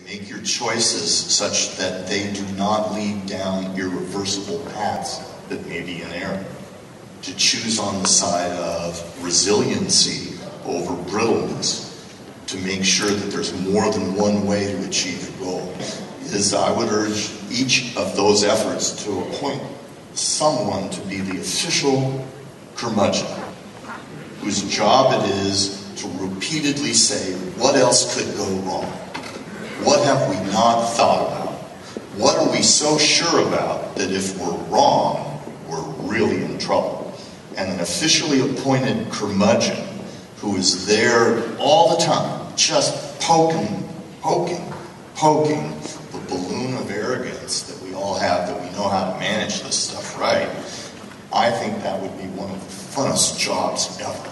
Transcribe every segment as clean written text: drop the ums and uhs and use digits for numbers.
Make your choices such that they do not lead down irreversible paths that may be in error. To choose on the side of resiliency over brittleness, to make sure that there's more than one way to achieve your goal, is I would urge each of those efforts to appoint someone to be the official curmudgeon, whose job it is to repeatedly say, what else could go wrong? What have we not thought about? What are we so sure about that if we're wrong, we're really in trouble? And an officially appointed curmudgeon who is there all the time, just poking the balloon of arrogance that we all have, that we know how to manage this stuff right. I think that would be one of the funnest jobs ever.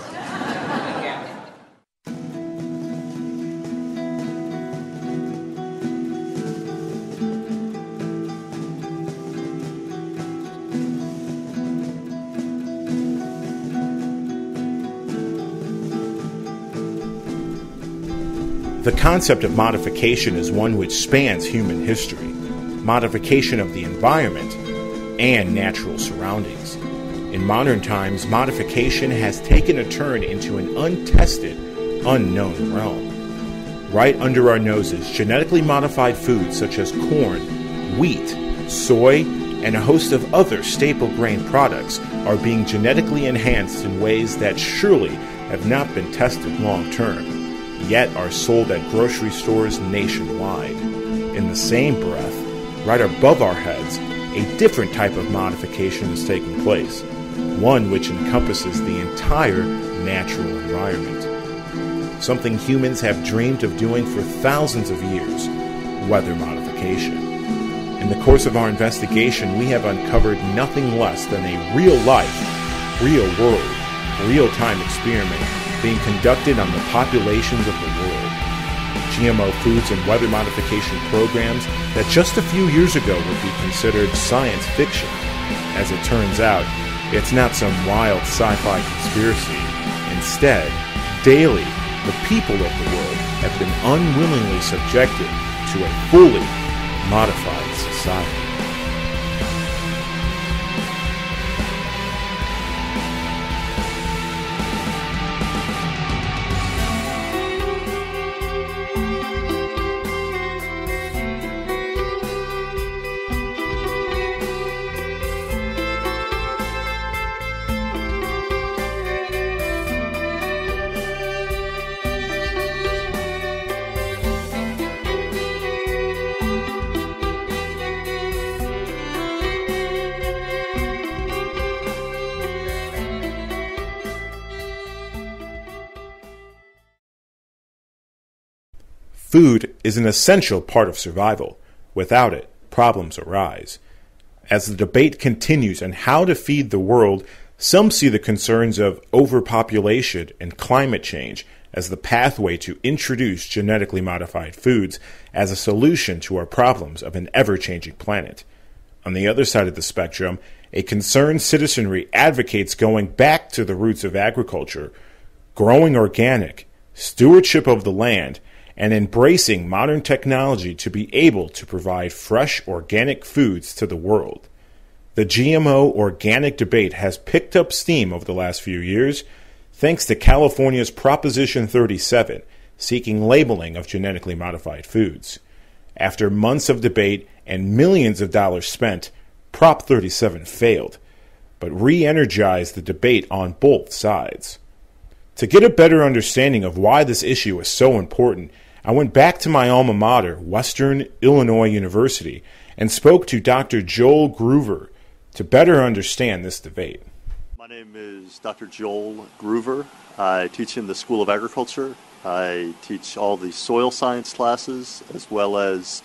The concept of modification is one which spans human history, modification of the environment and natural surroundings. In modern times, modification has taken a turn into an untested, unknown realm. Right under our noses, genetically modified foods such as corn, wheat, soy, and a host of other staple grain products are being genetically enhanced in ways that surely have not been tested long term, yet are sold at grocery stores nationwide. In the same breath, right above our heads, a different type of modification is taking place, one which encompasses the entire natural environment. Something humans have dreamed of doing for thousands of years, weather modification. In the course of our investigation, we have uncovered nothing less than a real-life, real-world, real-time experiment being conducted on the populations of the world. GMO foods and weather modification programs that just a few years ago would be considered science fiction. As it turns out, it's not some wild sci-fi conspiracy. Instead, daily, the people of the world have been unwillingly subjected to a fully modified society. Food is an essential part of survival. Without it, problems arise. As the debate continues on how to feed the world, some see the concerns of overpopulation and climate change as the pathway to introduce genetically modified foods as a solution to our problems of an ever-changing planet. On the other side of the spectrum, a concerned citizenry advocates going back to the roots of agriculture, growing organic, stewardship of the land, and embracing modern technology to be able to provide fresh organic foods to the world. The GMO organic debate has picked up steam over the last few years, thanks to California's Proposition 37, seeking labeling of genetically modified foods. After months of debate and millions of dollars spent, Prop 37 failed, but re-energized the debate on both sides. To get a better understanding of why this issue is so important, I went back to my alma mater, Western Illinois University, and spoke to Dr. Joel Groover to better understand this debate. My name is Dr. Joel Groover. I teach in the School of Agriculture. I teach all the soil science classes as well as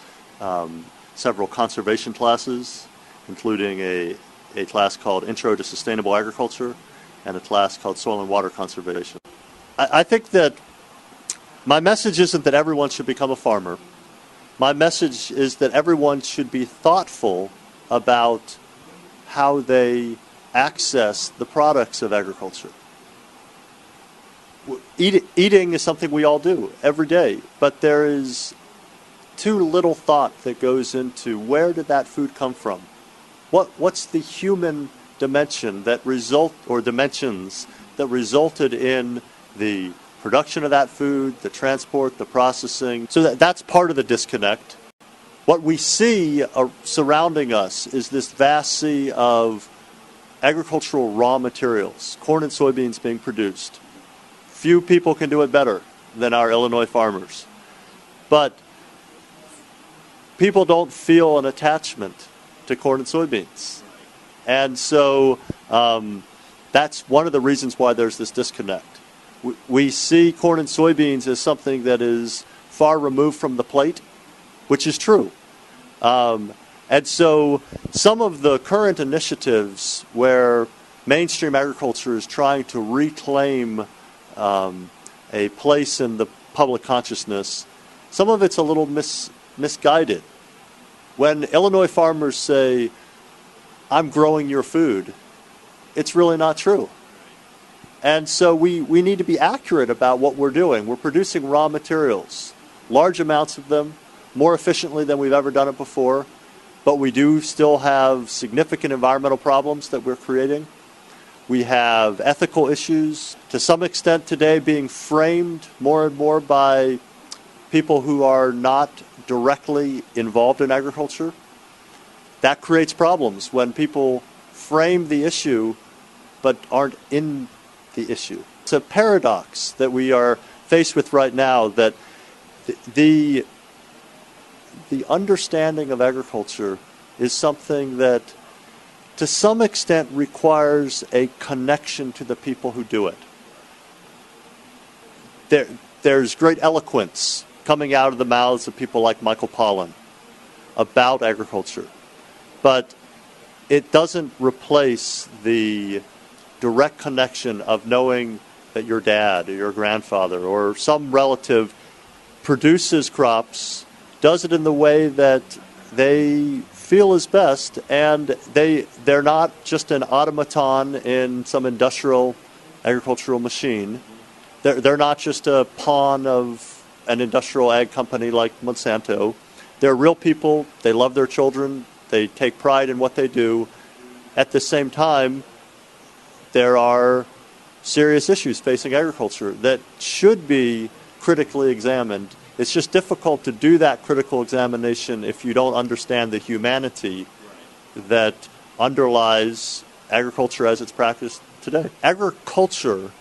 several conservation classes, including a class called Intro to Sustainable Agriculture and a class called Soil and Water Conservation. I think that my message isn't that everyone should become a farmer. My message is that everyone should be thoughtful about how they access the products of agriculture. Eating is something we all do every day, but there is too little thought that goes into where did that food come from? What's the human dimension that dimensions that resulted in the production of that food, the transport, the processing? So that's part of the disconnect. What we see surrounding us is this vast sea of agricultural raw materials, corn and soybeans being produced. Few people can do it better than our Illinois farmers. But people don't feel an attachment to corn and soybeans. And so that's one of the reasons why there's this disconnect. We see corn and soybeans as something that is far removed from the plate, which is true. And so some of the current initiatives where mainstream agriculture is trying to reclaim a place in the public consciousness, some of it's a little misguided. When Illinois farmers say, I'm growing your food, it's really not true. And so we need to be accurate about what we're doing. We're producing raw materials, large amounts of them, more efficiently than we've ever done it before, but we do still have significant environmental problems that we're creating. We have ethical issues, to some extent today being framed more and more by people who are not directly involved in agriculture. That creates problems when people frame the issue but aren't in the issue. It's a paradox that we are faced with right now, that the understanding of agriculture is something that to some extent requires a connection to the people who do it. There's great eloquence coming out of the mouths of people like Michael Pollan about agriculture, but it doesn't replace the direct connection of knowing that your dad or your grandfather or some relative produces crops, does it in the way that they feel is best, and they're not just an automaton in some industrial agricultural machine. They're not just a pawn of an industrial ag company like Monsanto. They're real people. They love their children. They take pride in what they do. At the same time, there are serious issues facing agriculture that should be critically examined. It's just difficult to do that critical examination if you don't understand the humanity that underlies agriculture as it's practiced today. Agriculture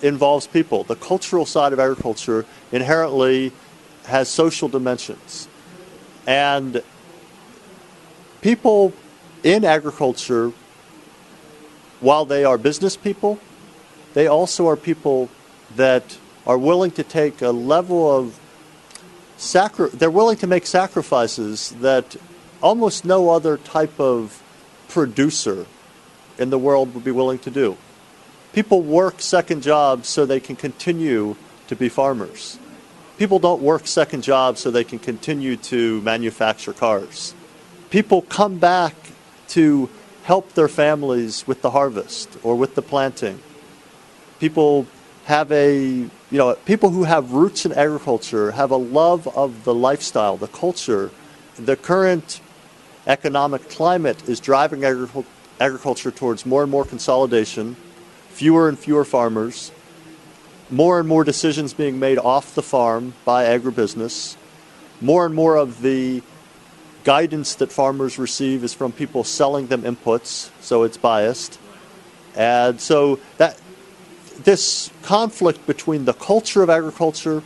involves people. The cultural side of agriculture inherently has social dimensions. And people in agriculture, while they are business people, they also are people that are willing to take a level of they're willing to make sacrifices that almost no other type of producer in the world would be willing to do. People work second jobs so they can continue to be farmers. People don't work second jobs so they can continue to manufacture cars. People come back to help their families with the harvest or with the planting. People have people who have roots in agriculture have a love of the lifestyle, the culture. The current economic climate is driving agriculture towards more and more consolidation, fewer and fewer farmers, more and more decisions being made off the farm by agribusiness, more and more of the guidance that farmers receive is from people selling them inputs, so it's biased. And so this conflict between the culture of agriculture,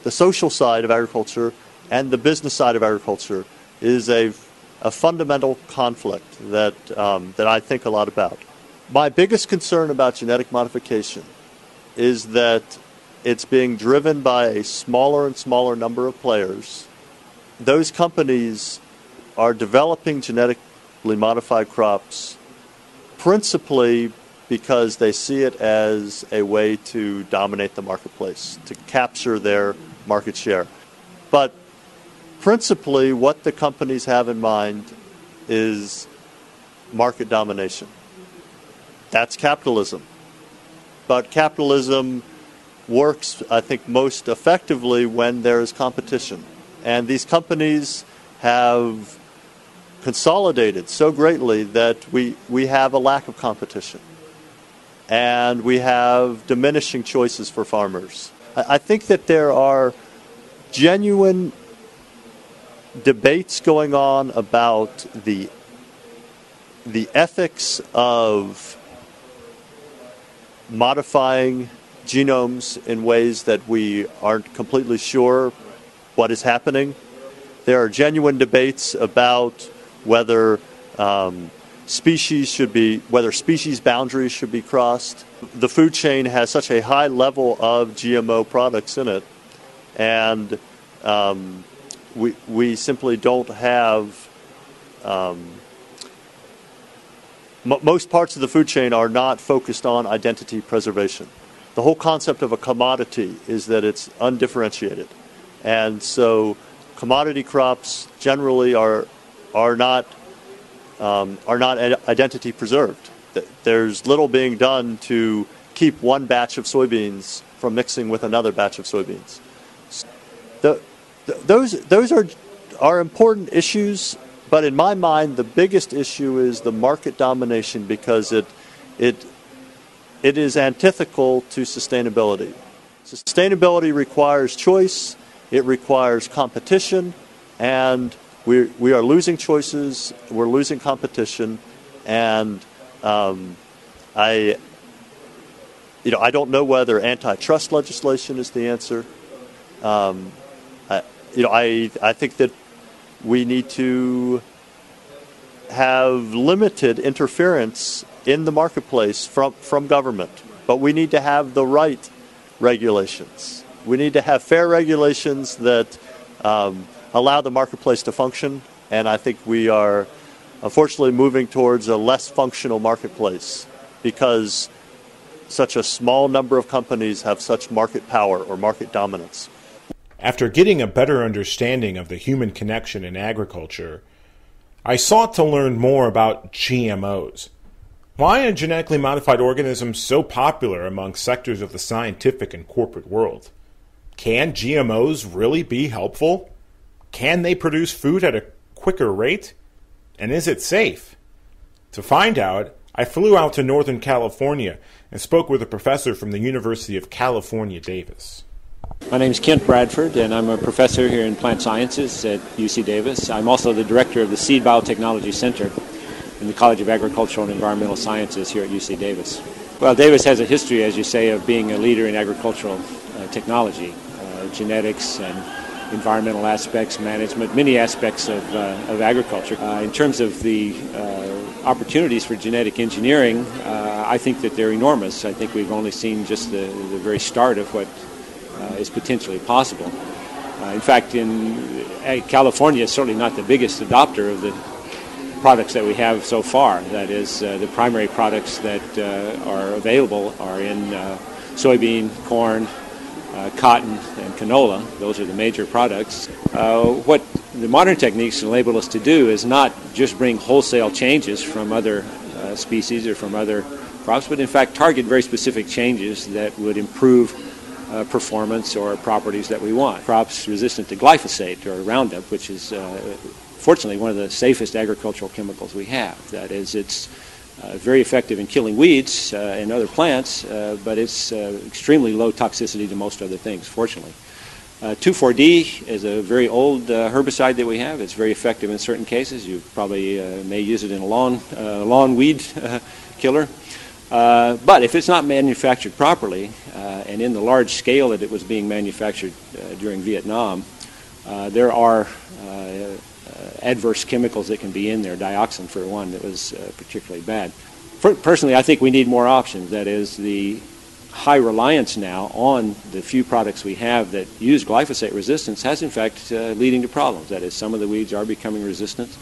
the social side of agriculture, and the business side of agriculture is a fundamental conflict that I think a lot about. My biggest concern about genetic modification is that it's being driven by a smaller and smaller number of players. Those companies are developing genetically modified crops principally because they see it as a way to dominate the marketplace, to capture their market share. But principally, what the companies have in mind is market domination. That's capitalism. But capitalism works, I think, most effectively when there is competition. And these companies have consolidated so greatly that we have a lack of competition. And we have diminishing choices for farmers. I think that there are genuine debates going on about the ethics of modifying genomes in ways that we aren't completely sure what is happening. There are genuine debates about whether species boundaries should be crossed. The food chain has such a high level of GMO products in it, and we simply don't have. Most parts of the food chain are not focused on identity preservation. The whole concept of a commodity is that it's undifferentiated, and so commodity crops generally are not identity preserved. There's little being done to keep one batch of soybeans from mixing with another batch of soybeans. Those are important issues, but in my mind, the biggest issue is the market domination, because it is antithetical to sustainability. Sustainability requires choice, it requires competition, and we are losing choices, we're losing competition, and I don't know whether antitrust legislation is the answer. I think that we need to have limited interference in the marketplace from government, but we need to have the right regulations. We need to have fair regulations that allow the marketplace to function, and I think we are unfortunately moving towards a less functional marketplace because such a small number of companies have such market power or market dominance. After getting a better understanding of the human connection in agriculture, I sought to learn more about GMOs. Why are genetically modified organisms so popular among sectors of the scientific and corporate world? Can GMOs really be helpful? Can they produce food at a quicker rate? And is it safe? To find out, I flew out to Northern California and spoke with a professor from the University of California, Davis. My name is Kent Bradford, and I'm a professor here in plant sciences at UC Davis. I'm also the director of the Seed Biotechnology Center in the College of Agricultural and Environmental Sciences here at UC Davis. Well, Davis has a history, as you say, of being a leader in agricultural technology, genetics and environmental aspects, management, many aspects of agriculture. In terms of the opportunities for genetic engineering, I think that they're enormous. I think we've only seen just the very start of what is potentially possible. In fact, California is certainly not the biggest adopter of the products that we have so far. That is, the primary products that are available are in soybean, corn, cotton, and canola. Those are the major products. What the modern techniques enable us to do is not just bring wholesale changes from other species or from other crops, but in fact target very specific changes that would improve performance or properties that we want. Crops resistant to glyphosate or Roundup, which is fortunately one of the safest agricultural chemicals we have. That is, it's very effective in killing weeds and other plants, but it's extremely low toxicity to most other things, fortunately. 2,4-D is a very old herbicide that we have. It's very effective in certain cases. You probably may use it in a lawn weed killer. But if it's not manufactured properly, and in the large scale that it was being manufactured during Vietnam, there are adverse chemicals that can be in there, dioxin for one, that was particularly bad. Personally, I think we need more options. That is, the high reliance now on the few products we have that use glyphosate resistance has in fact leading to problems. That is, some of the weeds are becoming resistant.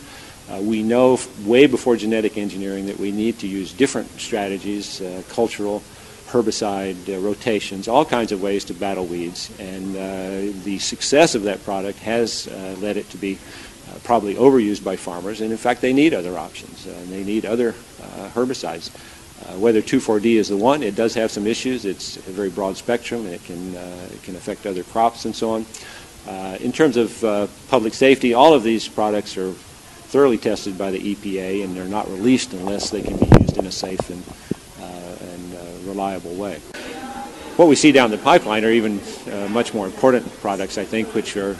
We know way before genetic engineering that we need to use different strategies, cultural, herbicide, rotations, all kinds of ways to battle weeds. And the success of that product has led it to be probably overused by farmers. And in fact, they need other options. They need other herbicides. Whether 2,4-D is the one, it does have some issues. It's a very broad spectrum, and it can affect other crops and so on. In terms of public safety, all of these products are thoroughly tested by the EPA, and they're not released unless they can be used in a safe and reliable way. What we see down the pipeline are even much more important products, I think, which are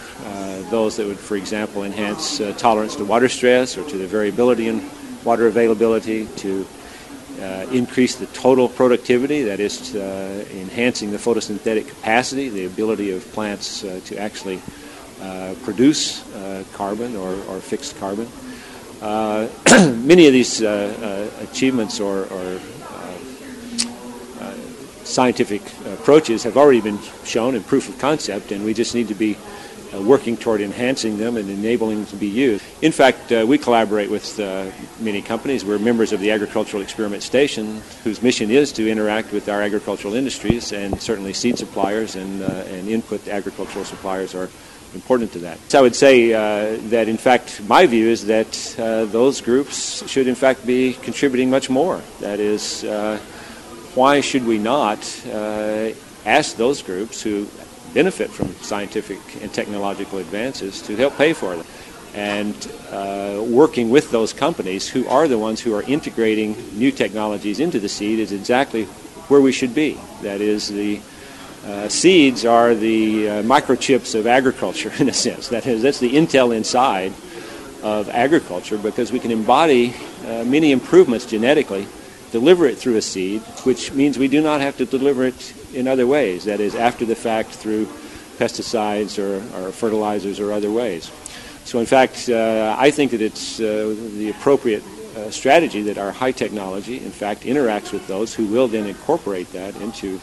those that would, for example, enhance tolerance to water stress or to the variability in water availability, to increase the total productivity, that is enhancing the photosynthetic capacity, the ability of plants to actually produce carbon or fixed carbon. Many of these achievements or scientific approaches have already been shown in proof of concept, and we just need to be working toward enhancing them and enabling them to be used. In fact, we collaborate with many companies. We're members of the Agricultural Experiment Station, whose mission is to interact with our agricultural industries, and certainly seed suppliers and input agricultural suppliers are important to that. So I would say that, in fact, my view is that those groups should, in fact, be contributing much more. That is, why should we not ask those groups who benefit from scientific and technological advances to help pay for them? And working with those companies who are the ones who are integrating new technologies into the seed is exactly where we should be. That is, the seeds are the microchips of agriculture, in a sense. That is, that's the intel inside of agriculture, because we can embody many improvements genetically, deliver it through a seed, which means we do not have to deliver it in other ways, that is, after the fact through pesticides or fertilizers or other ways. So in fact, I think that it's the appropriate strategy that our high technology, in fact, interacts with those who will then incorporate that into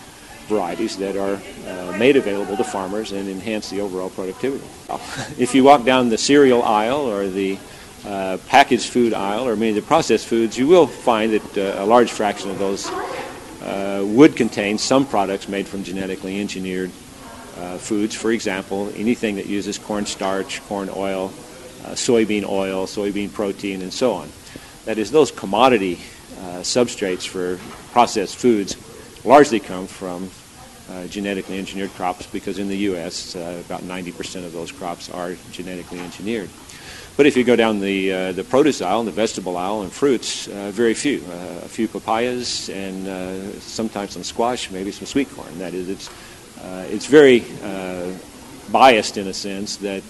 varieties that are made available to farmers and enhance the overall productivity. If you walk down the cereal aisle or the packaged food aisle or many of the processed foods, you will find that a large fraction of those would contain some products made from genetically engineered foods. For example, anything that uses cornstarch, corn oil, soybean protein, and so on. That is, those commodity substrates for processed foods largely come from genetically engineered crops, because in the U.S. About 90% of those crops are genetically engineered. But if you go down the produce aisle, the vegetable aisle, and fruits, very few. A few papayas and sometimes some squash, maybe some sweet corn. That is, it's very biased in a sense that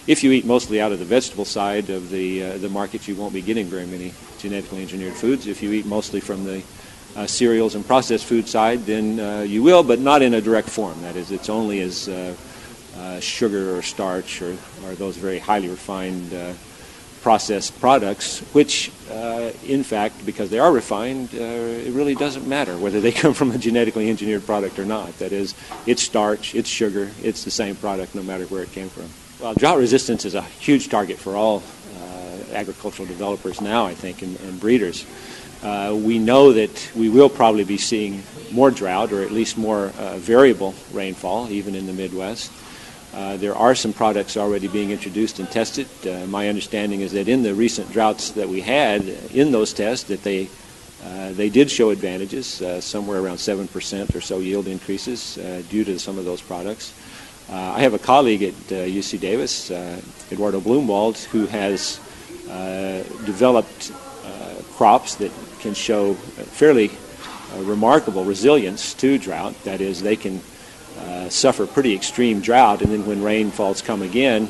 if you eat mostly out of the vegetable side of the market, you won't be getting very many genetically engineered foods. If you eat mostly from the cereals and processed food side, then you will, but not in a direct form. That is, it's only as sugar or starch or those very highly refined processed products, which in fact, because they are refined, it really doesn't matter whether they come from a genetically engineered product or not. That is, it's starch, it's sugar, it's the same product no matter where it came from. Well, drought resistance is a huge target for all agricultural developers now, I think, and breeders. We know that we will probably be seeing more drought, or at least more variable rainfall, even in the Midwest. There are some products already being introduced and tested. My understanding is that in the recent droughts that we had, in those tests, that they did show advantages, somewhere around 7% or so yield increases due to some of those products. I have a colleague at UC Davis, Eduardo Blumwald, who has developed crops that can show fairly remarkable resilience to drought. That is, they can suffer pretty extreme drought, and then when rainfalls come again,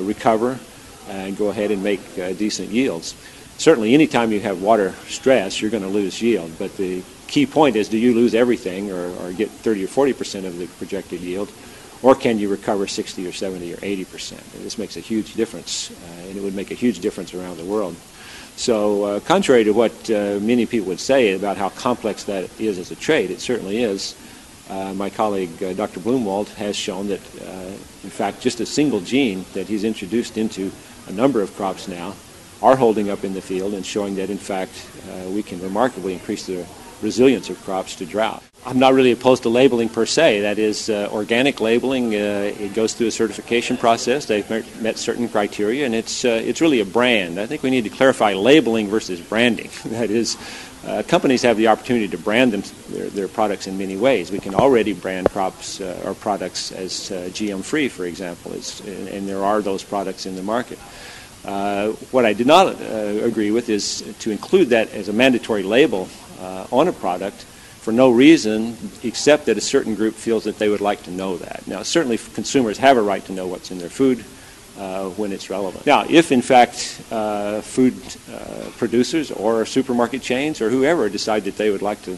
recover and go ahead and make decent yields. Certainly, anytime you have water stress, you're going to lose yield, but the key point is, do you lose everything or get 30 or 40% of the projected yield, or can you recover 60 or 70 or 80%? And this makes a huge difference, and it would make a huge difference around the world. So contrary to what many people would say about how complex that is as a trait, it certainly is. My colleague, Dr. Blumwald, has shown that, in fact, just a single gene that he's introduced into a number of crops now are holding up in the field and showing that, in fact, we can remarkably increase the resilience of crops to drought. I'm not really opposed to labeling per se. That is, organic labeling, it goes through a certification process. They've met certain criteria, and it's really a brand. I think we need to clarify labeling versus branding. That is, companies have the opportunity to brand their products in many ways. We can already brand crops or products as GM-free, for example, and there are those products in the market. What I did not agree with is to include that as a mandatory label on a product for no reason except that a certain group feels that they would like to know that. Now, certainly consumers have a right to know what's in their food when it's relevant. Now, if in fact food producers or supermarket chains or whoever decide that they would like to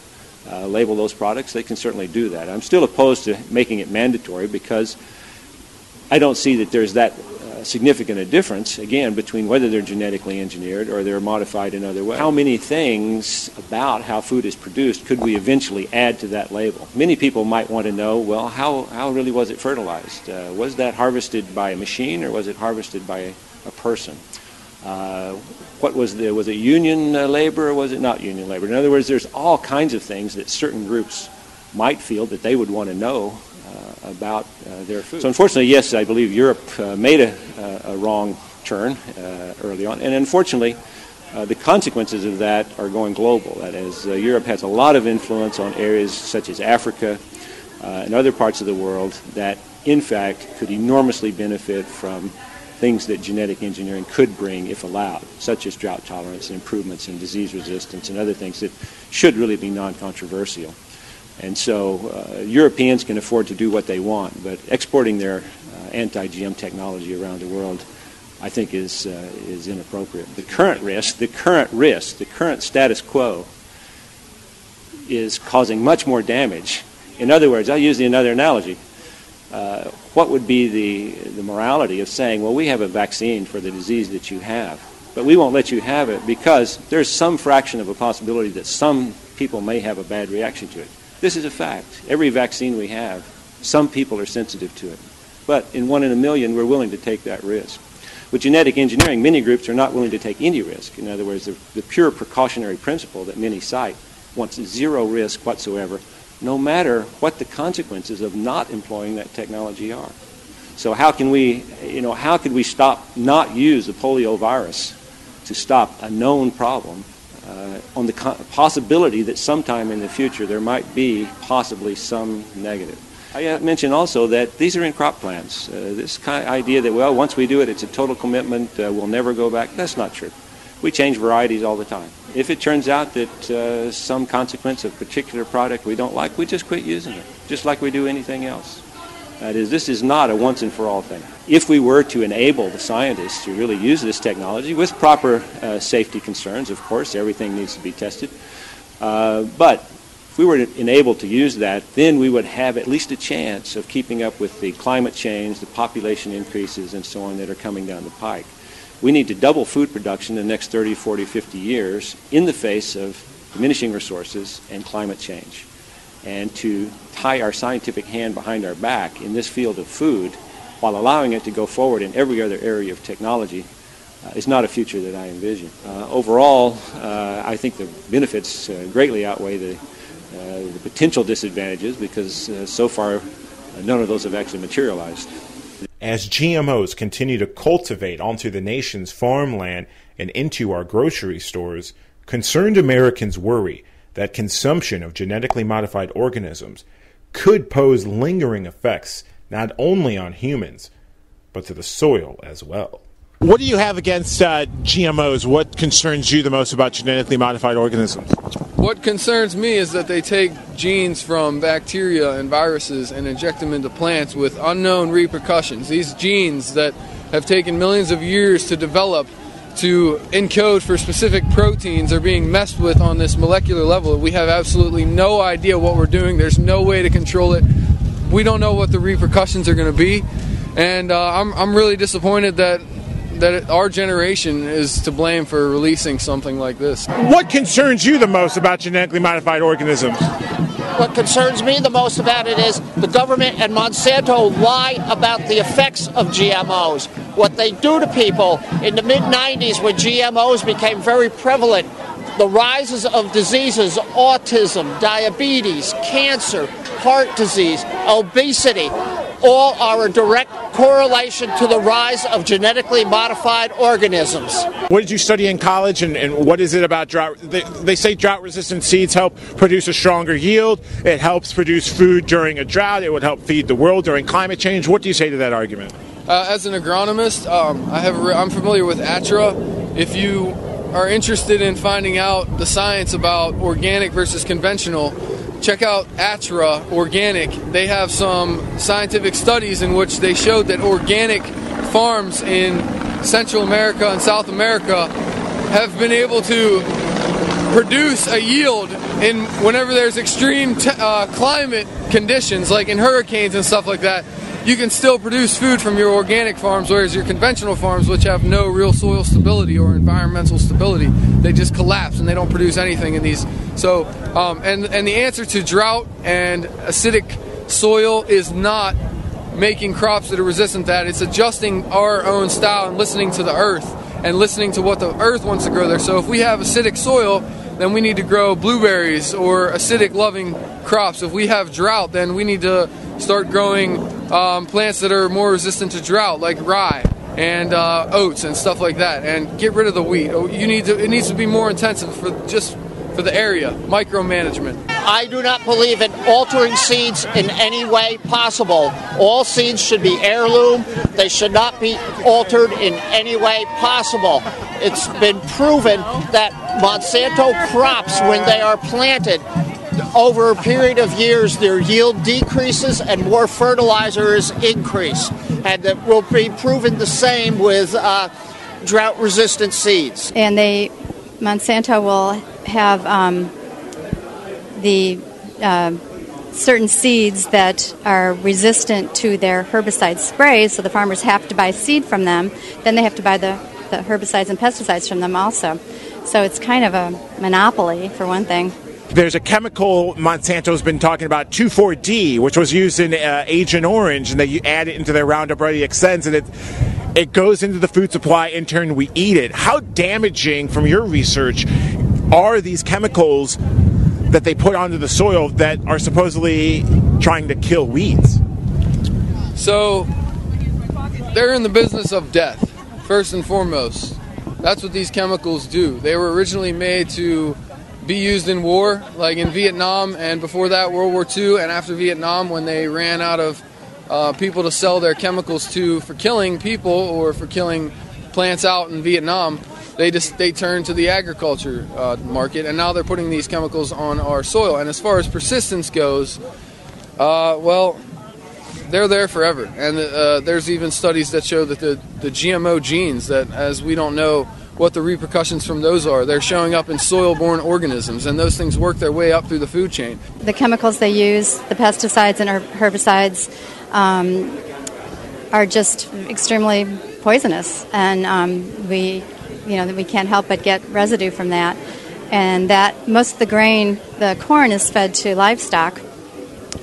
label those products, they can certainly do that. I'm still opposed to making it mandatory because I don't see that there's that significant a difference, again, between whether they're genetically engineered or they're modified in other ways. How many things about how food is produced could we eventually add to that label? Many people might want to know, well, how really was it fertilized? Was that harvested by a machine or was it harvested by a person? Was it union labor or was it not union labor? In other words, there's all kinds of things that certain groups might feel that they would want to know about their food. So unfortunately, yes, I believe Europe made a wrong turn early on, and unfortunately, the consequences of that are going global. That is, Europe has a lot of influence on areas such as Africa and other parts of the world that, in fact, could enormously benefit from things that genetic engineering could bring if allowed, such as drought tolerance and improvements in disease resistance and other things that should really be non-controversial. And so Europeans can afford to do what they want, but exporting their anti-GM technology around the world, I think, is inappropriate. The current status quo is causing much more damage. In other words, I'll use another analogy. What would be the morality of saying, well, we have a vaccine for the disease that you have, but we won't let you have it because there's some fraction of a possibility that some people may have a bad reaction to it. This is a fact. Every vaccine we have, some people are sensitive to it. But in 1 in a million, we're willing to take that risk. With genetic engineering, many groups are not willing to take any risk. In other words, the pure precautionary principle that many cite wants zero risk whatsoever, no matter what the consequences of not employing that technology are. So how can we stop, not use the polio virus to stop a known problem on the possibility that sometime in the future there might be possibly some negative. I mentioned also that these are in crop plans. This kind of idea that, well, once we do it, it's a total commitment, we'll never go back, that's not true. We change varieties all the time. If it turns out that some consequence of a particular product we don't like, we just quit using it, just like we do anything else. That is, this is not a once-and-for-all thing. If we were to enable the scientists to really use this technology with proper safety concerns, of course, everything needs to be tested, but if we were enabled to use that, then we would have at least a chance of keeping up with the climate change, the population increases, and so on that are coming down the pike. We need to double food production in the next 30, 40, 50 years in the face of diminishing resources and climate change. And to tie our scientific hand behind our back in this field of food while allowing it to go forward in every other area of technology is not a future that I envision. Overall, I think the benefits greatly outweigh the potential disadvantages because so far none of those have actually materialized. As GMOs continue to cultivate onto the nation's farmland and into our grocery stores, concerned Americans worry that consumption of genetically modified organisms could pose lingering effects not only on humans, but to the soil as well. What do you have against GMOs? What concerns you the most about genetically modified organisms? What concerns me is that they take genes from bacteria and viruses and inject them into plants with unknown repercussions. These genes that have taken millions of years to develop to encode for specific proteins are being messed with on this molecular level. We have absolutely no idea what we're doing. There's no way to control it. We don't know what the repercussions are going to be. And I'm really disappointed that our generation is to blame for releasing something like this. What concerns you the most about genetically modified organisms? What concerns me the most about it is the government and Monsanto lie about the effects of GMOs. What they do to people in the mid-90s when GMOs became very prevalent, the rises of diseases, autism, diabetes, cancer, heart disease, obesity, all are a direct correlation to the rise of genetically modified organisms. What did you study in college, and what is it about drought? They say drought-resistant seeds help produce a stronger yield. It helps produce food during a drought. It would help feed the world during climate change. What do you say to that argument? As an agronomist, I'm familiar with ATRA. If you are interested in finding out the science about organic versus conventional, check out ATRA Organic. They have some scientific studies in which they showed that organic farms in Central America and South America have been able to produce a yield in whenever there's extreme climate conditions, like in hurricanes and stuff like that. You can still produce food from your organic farms, whereas your conventional farms, which have no real soil stability or environmental stability, they just collapse and they don't produce anything in these. So, and the answer to drought and acidic soil is not making crops that are resistant to that. It's adjusting our own style and listening to the earth and listening to what the earth wants to grow there. So if we have acidic soil, then we need to grow blueberries or acidic-loving crops. If we have drought, then we need to start growing plants that are more resistant to drought, like rye and oats and stuff like that, and get rid of the wheat. It needs to be more intensive for the area, micromanagement. I do not believe in altering seeds in any way possible. All seeds should be heirloom. They should not be altered in any way possible. It's been proven that Monsanto crops, when they are planted, over a period of years, their yield decreases and more fertilizer is increased. And it will be proven the same with drought-resistant seeds. And Monsanto will have the certain seeds that are resistant to their herbicide sprays, so the farmers have to buy seed from them. Then they have to buy the herbicides and pesticides from them also. So it's kind of a monopoly, for one thing. There's a chemical Monsanto's been talking about, 2,4-D, which was used in Agent Orange, and they add it into their Roundup Ready Extends, and it goes into the food supply. In turn, we eat it. How damaging, from your research, are these chemicals that they put onto the soil that are supposedly trying to kill weeds? So they're in the business of death, first and foremost. That's what these chemicals do. They were originally made to be used in war, like in Vietnam, and before that World War II, and after Vietnam, when they ran out of people to sell their chemicals to for killing people or for killing plants out in Vietnam, they turned to the agriculture market, and now they're putting these chemicals on our soil. And as far as persistence goes, well, they're there forever. And there's even studies that show that the GMO genes, that as we don't know what the repercussions from those are, they're showing up in soil-borne organisms, and those things work their way up through the food chain. The chemicals they use, the pesticides and herbicides, are just extremely poisonous, and we can't help but get residue from that. And that most of the grain, the corn, is fed to livestock,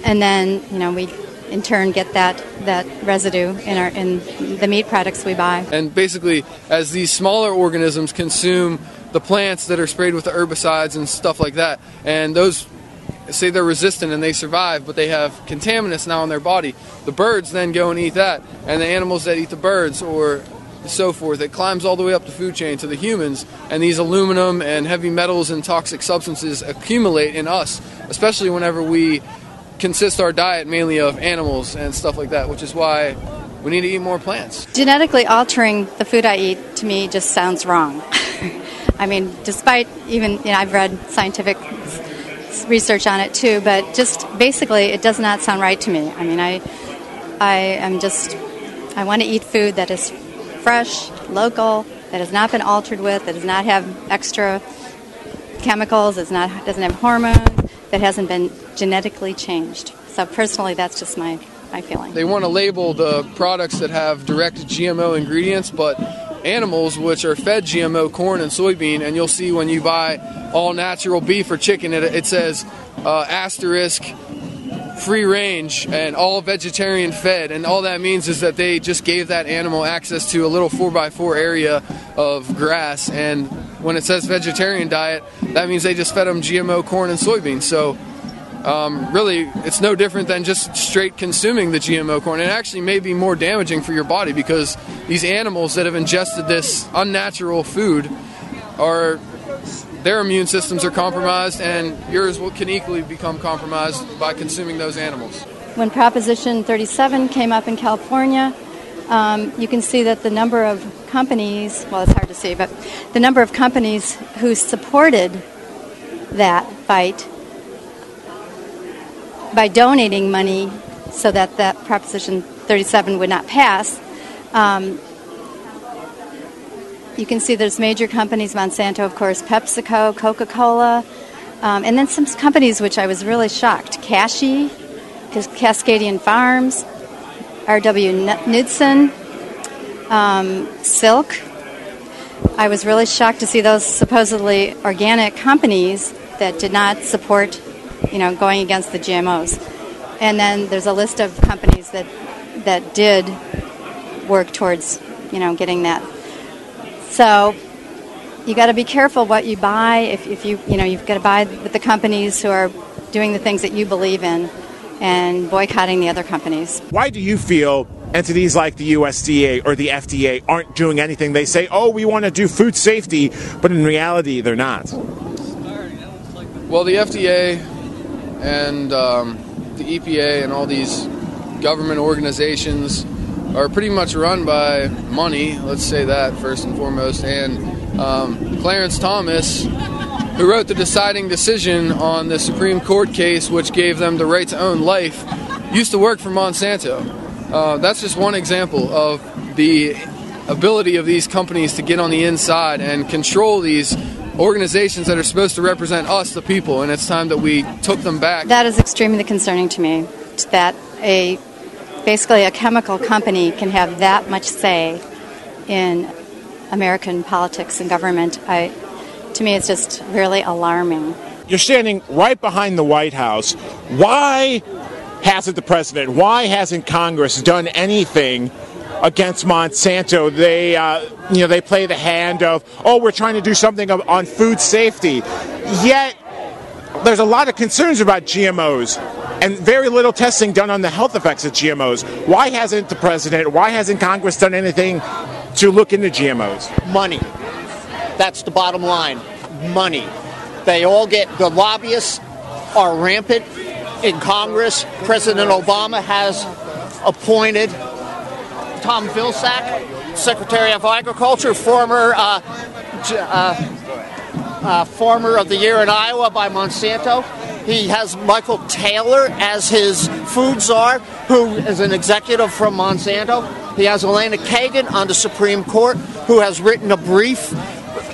and then we in turn get that residue in the meat products we buy. And basically, as these smaller organisms consume the plants that are sprayed with the herbicides and stuff like that, and those say they're resistant and they survive, but they have contaminants now in their body, the birds then go and eat that, and the animals that eat the birds or so forth, it climbs all the way up the food chain to the humans, and these aluminum and heavy metals and toxic substances accumulate in us, especially whenever we consist our diet mainly of animals and stuff like that, which is why we need to eat more plants. Genetically altering the food I eat, to me, just sounds wrong. I mean, despite even, I've read scientific research on it too, but just basically it does not sound right to me. I mean, I want to eat food that is fresh, local, that has not been altered with, that does not have extra chemicals, doesn't have hormones, that hasn't been genetically changed. So personally, that's just my feeling. They want to label the products that have direct GMO ingredients, but animals which are fed GMO corn and soybean, and you'll see when you buy all natural beef or chicken, it says asterisk free range and all vegetarian fed, and all that means is that they just gave that animal access to a little 4x4 area of grass, and when it says vegetarian diet, that means they just fed them GMO corn and soybeans. So really, it's no different than just straight consuming the GMO corn. It actually may be more damaging for your body because these animals that have ingested this unnatural food their immune systems are compromised, and yours can equally become compromised by consuming those animals. When Proposition 37 came up in California, you can see that the number of companies, well, it's hard to see, but the number of companies who supported that fight by donating money so that that Proposition 37 would not pass. You can see there's major companies, Monsanto, of course, PepsiCo, Coca-Cola, and then some companies which I was really shocked. Cascadian Farms, R.W. Knudsen, Silk. I was really shocked to see those supposedly organic companies that did not support, going against the GMOs. And then there's a list of companies that did work towards, getting that. So you got to be careful what you buy. If you've got to buy with the companies who are doing the things that you believe in and boycotting the other companies. Why do you feel entities like the USDA or the FDA aren't doing anything? They say, oh, we want to do food safety, but in reality, they're not. Well, the FDA and the EPA and all these government organizations are pretty much run by money, let's say that first and foremost. And Clarence Thomas, who wrote the deciding decision on the Supreme Court case which gave them the right to own life, used to work for Monsanto. That's just one example of the ability of these companies to get on the inside and control these organizations that are supposed to represent us, the people, and it's time that we took them back. That is extremely concerning to me, that basically a chemical company can have that much say in American politics and government. To me, it's just really alarming. You're standing right behind the White House. Why hasn't the president, why hasn't Congress done anything against Monsanto? They play the hand of, we're trying to do something on food safety. Yet, there's a lot of concerns about GMOs and very little testing done on the health effects of GMOs. Why hasn't the president, why hasn't Congress done anything to look into GMOs? Money. That's the bottom line. Money. The lobbyists are rampant in Congress. President Obama has appointed Tom Vilsack, Secretary of Agriculture, former Farmer of the Year in Iowa by Monsanto. He has Michael Taylor as his food czar, who is an executive from Monsanto. He has Elena Kagan on the Supreme Court, who has written a brief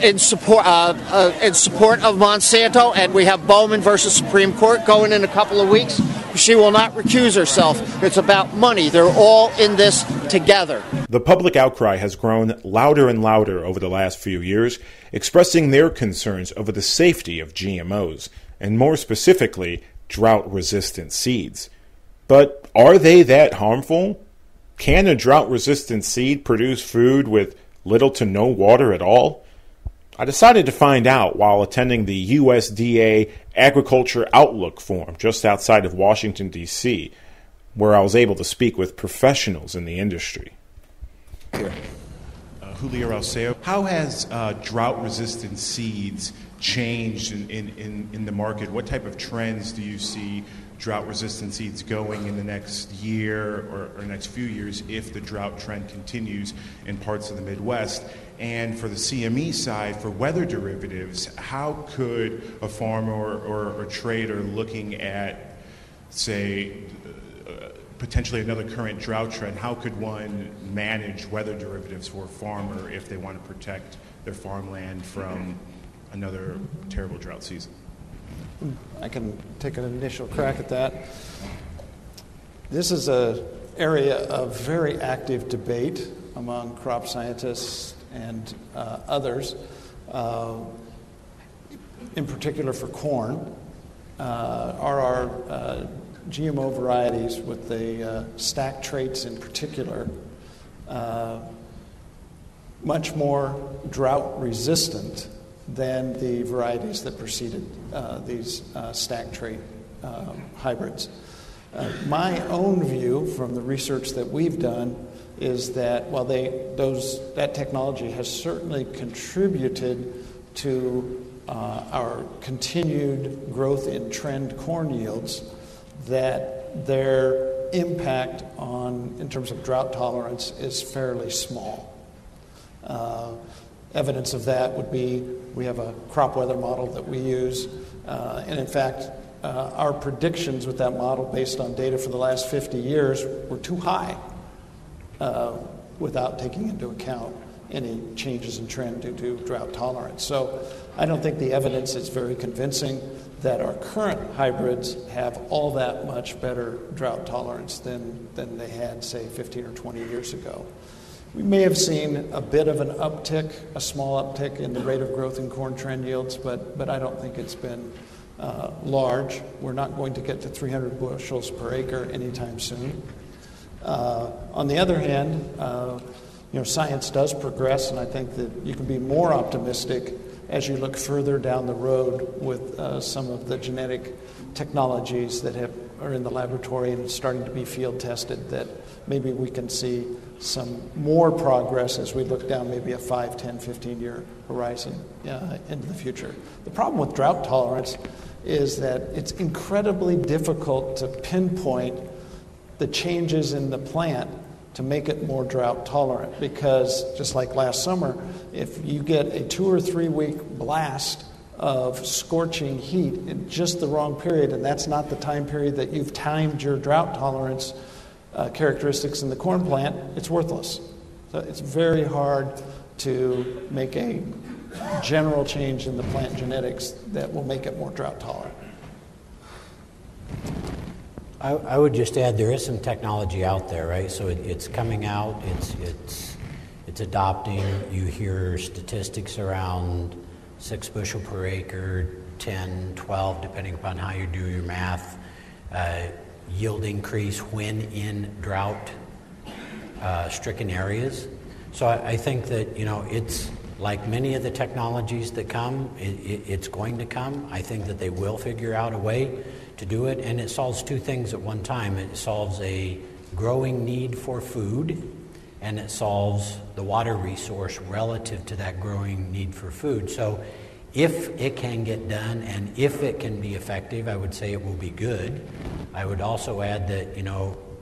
in support of Monsanto, and we have Bowman versus Supreme Court going in a couple of weeks. She will not recuse herself. It's about money. They're all in this together. The public outcry has grown louder and louder over the last few years, expressing their concerns over the safety of GMOs, and more specifically, drought-resistant seeds. But are they that harmful? Can a drought-resistant seed produce food with little to no water at all? I decided to find out while attending the USDA Agriculture Outlook Forum just outside of Washington, D.C., where I was able to speak with professionals in the industry. Julio Alceo, how has drought-resistant seeds changed in the market? What type of trends do you see drought-resistant seeds going in the next year or next few years if the drought trend continues in parts of the Midwest? And for the CME side, for weather derivatives, how could a farmer or a trader looking at, say, potentially another current drought trend, how could one manage weather derivatives for a farmer if they want to protect their farmland from another terrible drought season? I can take an initial crack at that. This is an area of very active debate among crop scientists and others, in particular for corn. Are our GMO varieties with the stack traits in particular much more drought resistant than the varieties that preceded these stack trait hybrids. My own view from the research that we've done is that while that technology has certainly contributed to our continued growth in trend corn yields, that their impact in terms of drought tolerance is fairly small. Evidence of that would be we have a crop weather model that we use, and in fact, our predictions with that model based on data for the last 50 years were too high without taking into account any changes in trend due to drought tolerance. So I don't think the evidence is very convincing that our current hybrids have all that much better drought tolerance than they had, say, 15 or 20 years ago. We may have seen a bit of an uptick, a small uptick in the rate of growth in corn trend yields, but I don't think it's been large. We're not going to get to 300 bushels per acre anytime soon. On the other hand, science does progress, and I think that you can be more optimistic as you look further down the road with some of the genetic technologies that are in the laboratory and starting to be field tested, that maybe we can see some more progress as we look down maybe a 5, 10, 15-year horizon into the future. The problem with drought tolerance is that it's incredibly difficult to pinpoint the changes in the plant to make it more drought tolerant, because just like last summer, if you get a 2 or 3 week blast of scorching heat in just the wrong period, and that's not the time period that you've timed your drought tolerance characteristics in the corn plant, it's worthless. So it's very hard to make a general change in the plant genetics that will make it more drought tolerant. I would just add there is some technology out there, right? So it's coming out, it's adopting. You hear statistics around 6 bushel per acre, 10, 12, depending upon how you do your math. Yield increase when in drought stricken areas. So I think that, it's like many of the technologies that come, it's going to come. I think that they will figure out a way to do it, and it solves two things at one time. It solves a growing need for food, and it solves the water resource relative to that growing need for food. So if it can get done and if it can be effective, I would say it will be good. I would also add that,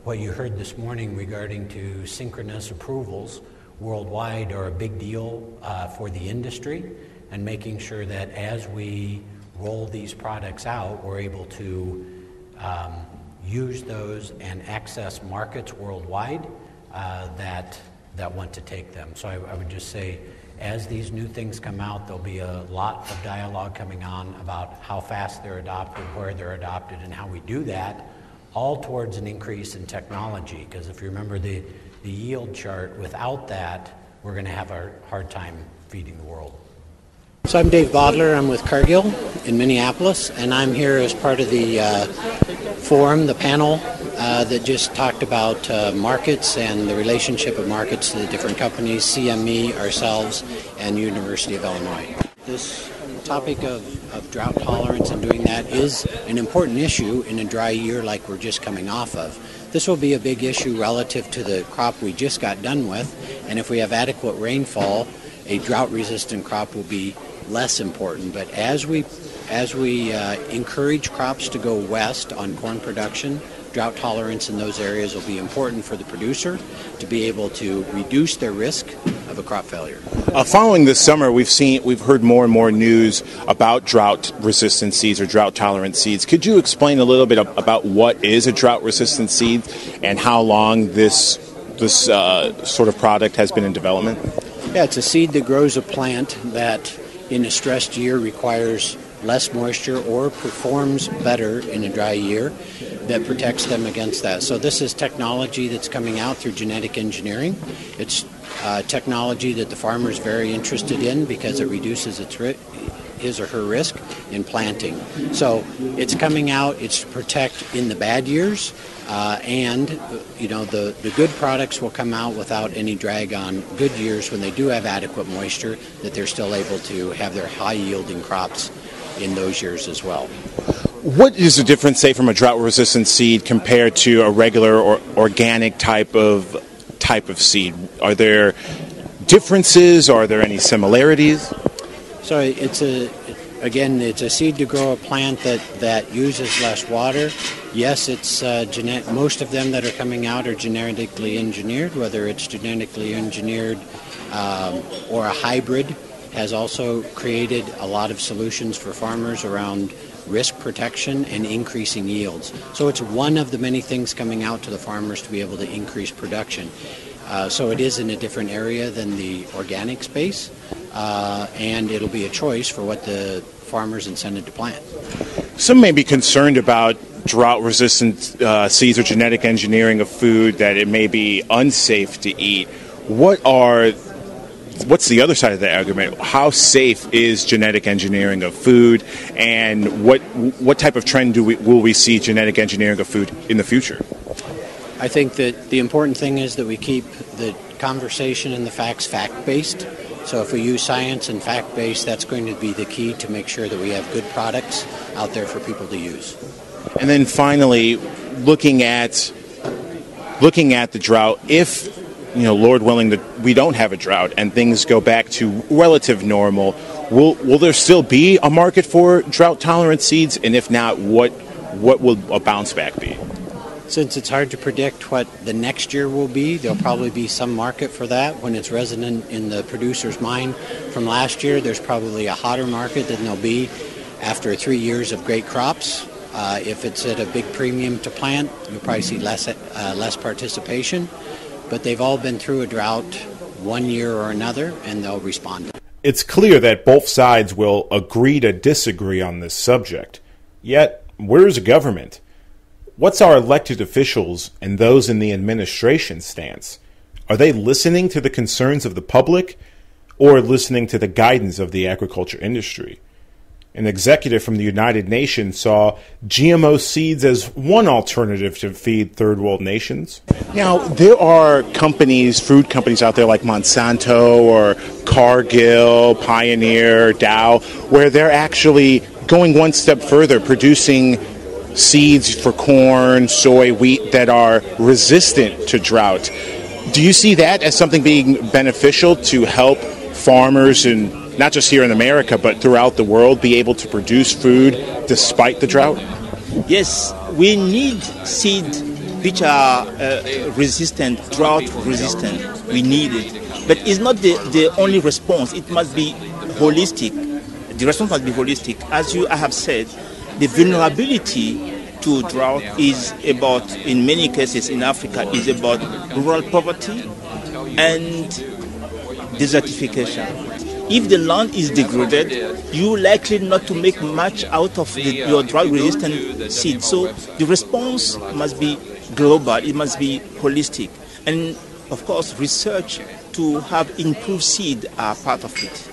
what you heard this morning regarding to synchronous approvals worldwide are a big deal for the industry, and making sure that as we roll these products out, we're able to use those and access markets worldwide that want to take them. So I would just say, as these new things come out, there'll be a lot of dialogue coming on about how fast they're adopted, where they're adopted, and how we do that, all towards an increase in technology. Because if you remember the yield chart, without that, we're going to have a hard time feeding the world. So I'm Dave Bodler. I'm with Cargill in Minneapolis, and I'm here as part of the forum, the panel that just talked about markets and the relationship of markets to the different companies, CME, ourselves, and University of Illinois. This topic of drought tolerance and doing that is an important issue in a dry year like we're just coming off of. This will be a big issue relative to the crop we just got done with, and if we have adequate rainfall, a drought-resistant crop will be less important. But as we encourage crops to go west on corn production, drought tolerance in those areas will be important for the producer to be able to reduce their risk of a crop failure. Following this summer, we've heard more and more news about drought-resistant seeds or drought-tolerant seeds. Could you explain a little bit about what is a drought-resistant seed and how long this sort of product has been in development? Yeah, it's a seed that grows a plant that in a stressed year requires less moisture or performs better in a dry year, that protects them against that. So this is technology that's coming out through genetic engineering. It's technology that the farmer is very interested in because it reduces his or her risk in planting. So it's coming out, it's to protect in the bad years, and the good products will come out without any drag on good years when they do have adequate moisture, that they're still able to have their high-yielding crops in those years as well. What is the difference, say, from a drought-resistant seed compared to a regular or organic type of seed? Are there differences? Are there any similarities? So it's a seed to grow a plant that uses less water. Yes, it's most of them that are coming out are genetically engineered, whether it's genetically engineered or a hybrid has also created a lot of solutions for farmers around risk protection and increasing yields. So it's one of the many things coming out to the farmers to be able to increase production. So it is in a different area than the organic space, and it'll be a choice for what the farmers intended to plant. Some may be concerned about drought-resistant seeds or genetic engineering of food, that it may be unsafe to eat. What's the other side of the argument? How safe is genetic engineering of food, and what type of trend will we see genetic engineering of food in the future? I think that the important thing is that we keep the conversation and the facts fact-based. So if we use science and fact-based, that's going to be the key to make sure that we have good products out there for people to use. And then finally, looking at the drought, if Lord willing, we don't have a drought and things go back to relative normal, will there still be a market for drought-tolerant seeds? And if not, what will a bounce back be? Since it's hard to predict what the next year will be, there'll probably be some market for that. When it's resonant in the producer's mind from last year, there's probably a hotter market than there'll be after 3 years of great crops. If it's at a big premium to plant, you'll probably see less participation. But they've all been through a drought one year or another, and they'll respond. It's clear that both sides will agree to disagree on this subject. Yet, where's the government? What's our elected officials and those in the administration stance? Are they listening to the concerns of the public or listening to the guidance of the agriculture industry? An executive from the United Nations saw GMO seeds as one alternative to feed third world nations. Now, there are food companies out there like Monsanto or Cargill, Pioneer, Dow, where they're actually going one step further, producing seeds for corn, soy, wheat that are resistant to drought. Do you see that as something being beneficial to help farmers, and not just here in America, but throughout the world, be able to produce food despite the drought? Yes, we need seeds which are drought resistant. We need it. But it's not the only response. It must be holistic. The response must be holistic. As I have said, the vulnerability to drought is about, in many cases in Africa, is about rural poverty and desertification. If the land is degraded, you're likely not to make much out of your drought-resistant seed. So the response must be global, it must be holistic. And of course, research to have improved seed are part of it.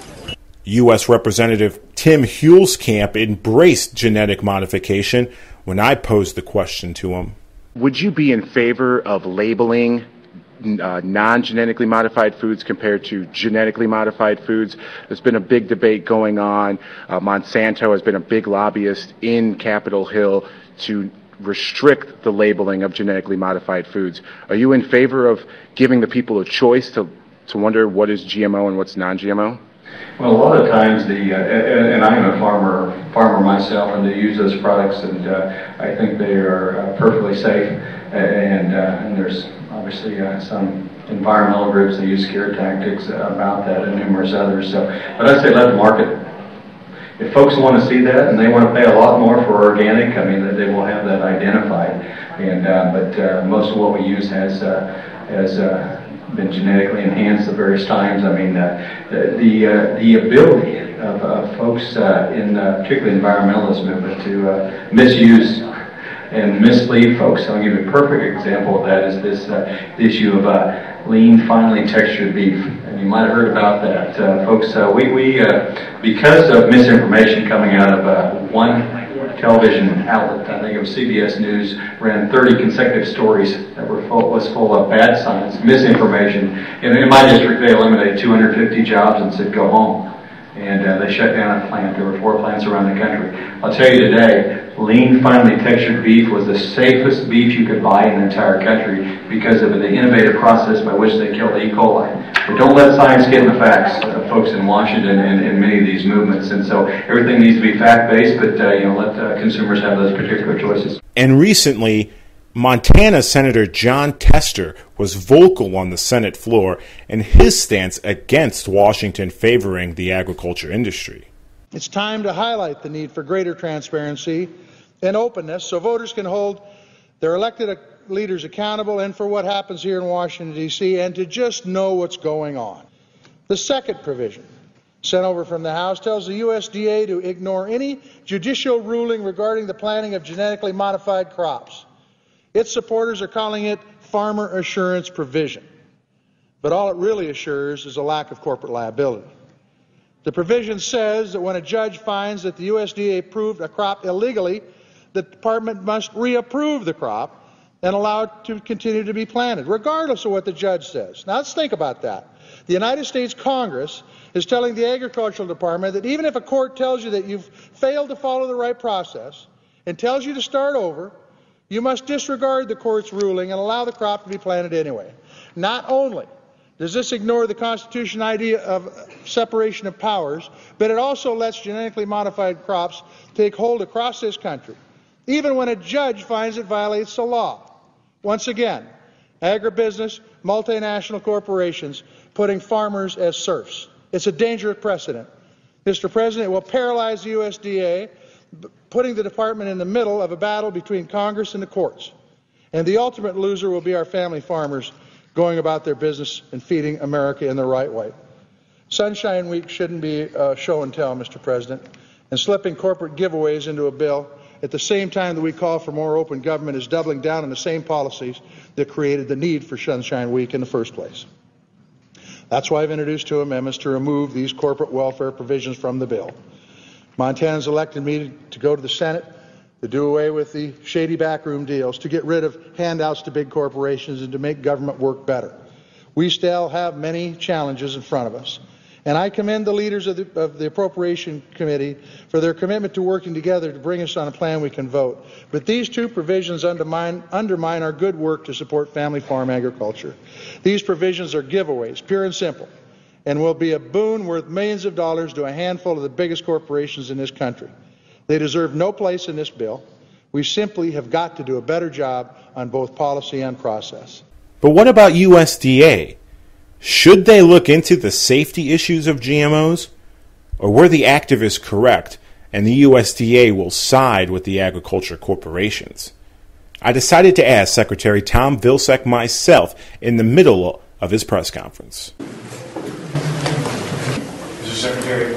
U.S. Representative Tim Huelskamp embraced genetic modification when I posed the question to him. Would you be in favor of labeling non-genetically modified foods compared to genetically modified foods? There's been a big debate going on. Monsanto has been a big lobbyist in Capitol Hill to restrict the labeling of genetically modified foods. Are you in favor of giving the people a choice to wonder what is GMO and what's non-GMO? Well, a lot of times and I'm a farmer myself, and they use those products, and I think they are perfectly safe. And there's obviously some environmental groups that use scare tactics about that, and numerous others. So, but I'd say let the market. If folks want to see that and they want to pay a lot more for organic, I mean, they will have that identified. And but most of what we use has been genetically enhanced at various times. I mean, the ability of folks in particularly environmentalist movement to misuse and mislead folks. I'll give you a perfect example of that is this issue of lean, finely textured beef. And you might have heard about that. Folks, we because of misinformation coming out of one television outlet, I think it was CBS News, ran 30 consecutive stories that was full of bad science, misinformation. In my district, they eliminated 250 jobs and said, go home. And they shut down a plant. There were 4 plants around the country. I'll tell you today, lean, finely textured beef was the safest beef you could buy in the entire country because of the innovative process by which they killed E. coli. But don't let science get in the facts, folks in Washington and many of these movements. And so everything needs to be fact-based, but let consumers have those particular choices. And recently, Montana Senator John Tester was vocal on the Senate floor in his stance against Washington favoring the agriculture industry. It's time to highlight the need for greater transparency and openness so voters can hold their elected leaders accountable and for what happens here in Washington, D.C., and to just know what's going on. The second provision sent over from the House tells the USDA to ignore any judicial ruling regarding the planting of genetically modified crops. Its supporters are calling it farmer assurance provision. But all it really assures is a lack of corporate liability. The provision says that when a judge finds that the USDA approved a crop illegally, the department must reapprove the crop and allow it to continue to be planted, regardless of what the judge says. Now let's think about that. The United States Congress is telling the Agricultural Department that even if a court tells you that you've failed to follow the right process and tells you to start over, you must disregard the court's ruling and allow the crop to be planted anyway. Not only does this ignore the Constitution idea of separation of powers, but it also lets genetically modified crops take hold across this country, even when a judge finds it violates the law. Once again, agribusiness, multinational corporations putting farmers as serfs. It's a dangerous precedent. Mr. President, it will paralyze the USDA, putting the department in the middle of a battle between Congress and the courts. And the ultimate loser will be our family farmers going about their business and feeding America in the right way. Sunshine Week shouldn't be show and tell, Mr. President, and slipping corporate giveaways into a bill at the same time that we call for more open government is doubling down on the same policies that created the need for Sunshine Week in the first place. That's why I've introduced 2 amendments to remove these corporate welfare provisions from the bill. Montana's elected me to go to the Senate to do away with the shady backroom deals, to get rid of handouts to big corporations, and to make government work better. We still have many challenges in front of us, and I commend the leaders of the Appropriation Committee for their commitment to working together to bring us on a plan we can vote. But these 2 provisions undermine our good work to support family farm agriculture. These provisions are giveaways, pure and simple, and will be a boon worth millions of dollars to a handful of the biggest corporations in this country. They deserve no place in this bill. We simply have got to do a better job on both policy and process. But what about USDA? Should they look into the safety issues of GMOs? Or were the activists correct and the USDA will side with the agriculture corporations? I decided to ask Secretary Tom Vilsack myself in the middle of his press conference. Mr. Secretary,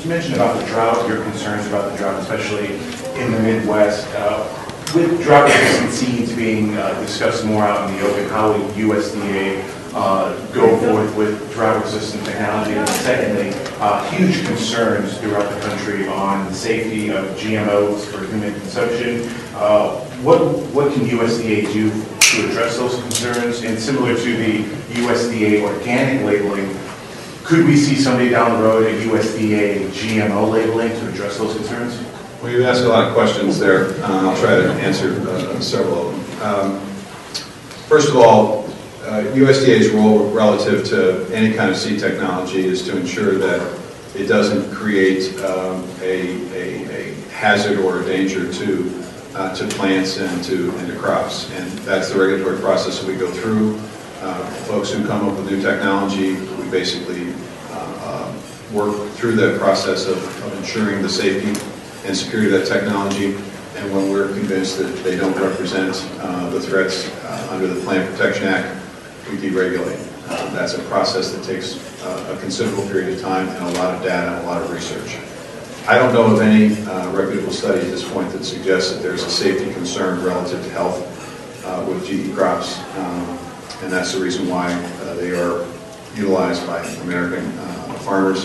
you mentioned about the drought, your concerns about the drought, especially in the Midwest. With drought-resistant seeds being discussed more out in the open, how will USDA go forth with drought-resistant technology? And secondly, huge concerns throughout the country on the safety of GMOs for human consumption. What can USDA do to address those concerns? And similar to the USDA organic labeling, could we see someday down the road a USDA GMO labeling to address those concerns? Well, you asked a lot of questions there. I'll try to answer several of them. First of all, USDA's role relative to any kind of seed technology is to ensure that it doesn't create a hazard or a danger to plants and to crops. And that's the regulatory process that we go through. Folks who come up with new technology, we basically work through that process of ensuring the safety and security of that technology. And when we're convinced that they don't represent the threats under the Plant Protection Act, we deregulate. That's a process that takes a considerable period of time and a lot of data and a lot of research. I don't know of any reputable study at this point that suggests that there's a safety concern relative to health with GE crops, and that's the reason why they are utilized by American farmers,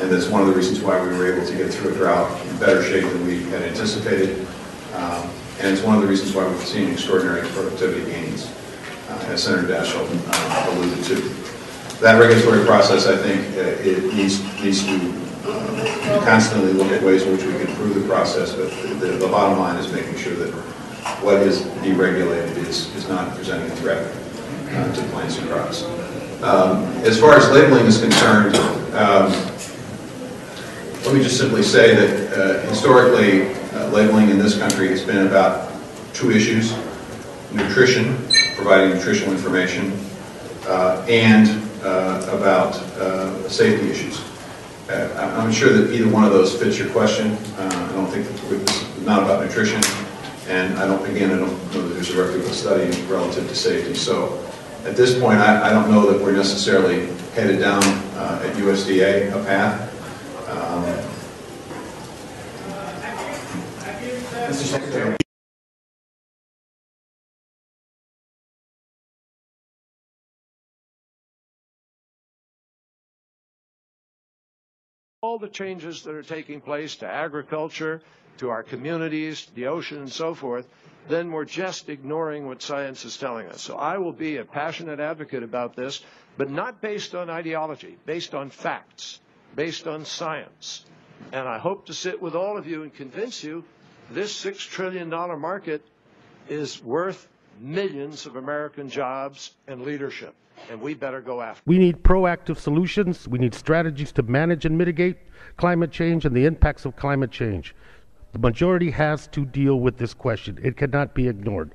and that's one of the reasons why we were able to get through a drought in better shape than we had anticipated, and it's one of the reasons why we've seen extraordinary productivity gains, as Senator Daschle alluded to. That regulatory process, I think, it needs to constantly look at ways in which we can improve the process, but the bottom line is making sure that what is deregulated is not presenting a threat to plants and crops. As far as labeling is concerned, let me just simply say that historically, labeling in this country has been about two issues: nutrition, providing nutritional information, and about safety issues. I'm sure that either one of those fits your question. I don't think it's not about nutrition, and I don't know that there's a reputable study relative to safety. So at this point, I don't know that we're necessarily headed down at USDA a path. Mr. Secretary. All the changes that are taking place to agriculture, to our communities, the ocean, and so forth, then we're just ignoring what science is telling us. So I will be a passionate advocate about this, but not based on ideology, based on facts, based on science. And I hope to sit with all of you and convince you this $6 trillion market is worth millions of American jobs and leadership. And we better go after it. We need proactive solutions. We need strategies to manage and mitigate climate change and the impacts of climate change. The majority has to deal with this question. It cannot be ignored.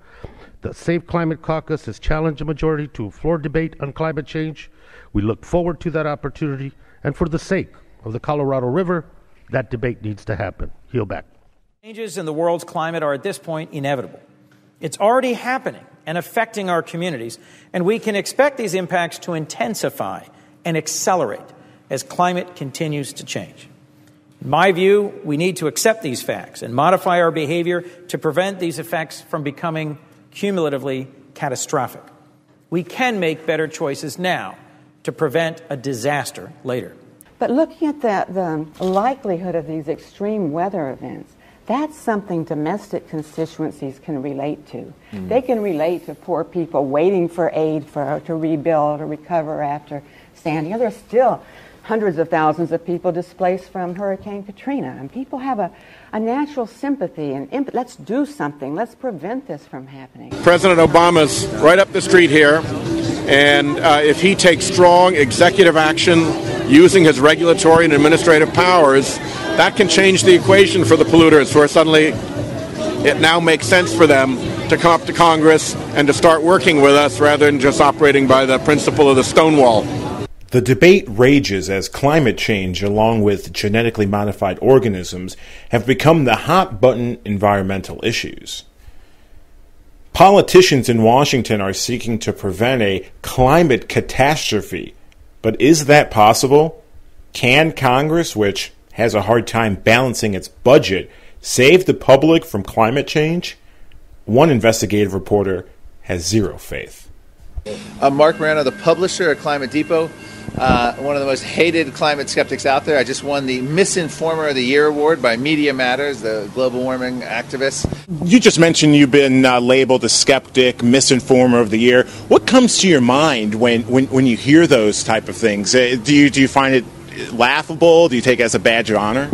The Safe Climate Caucus has challenged the majority to a floor debate on climate change. We look forward to that opportunity. And for the sake of the Colorado River, that debate needs to happen. Yield back. Changes in the world's climate are at this point inevitable. It's already happening and affecting our communities, and we can expect these impacts to intensify and accelerate as climate continues to change. In my view, we need to accept these facts and modify our behavior to prevent these effects from becoming cumulatively catastrophic. We can make better choices now to prevent a disaster later. But looking at the likelihood of these extreme weather events, that's something domestic constituencies can relate to. They can relate to poor people waiting for aid to rebuild or recover after Sandy. There's still hundreds of thousands of people displaced from Hurricane Katrina. And people have a natural sympathy and let's do something. Let's prevent this from happening. President Obama's right up the street here, and if he takes strong executive action using his regulatory and administrative powers, that can change the equation for the polluters, where suddenly it now makes sense for them to come up to Congress and to start working with us rather than just operating by the principle of the Stonewall. The debate rages as climate change, along with genetically modified organisms, have become the hot-button environmental issues. Politicians in Washington are seeking to prevent a climate catastrophe. But is that possible? Can Congress, which has a hard time balancing its budget, save the public from climate change? One investigative reporter has zero faith. I'm Mark Morano, the publisher at Climate Depot, one of the most hated climate skeptics out there. I just won the Misinformer of the Year award by Media Matters, the global warming activists. You just mentioned you've been labeled a skeptic, misinformer of the year. What comes to your mind when you hear those type of things? Do you find it laughable? Do you take it as a badge of honor?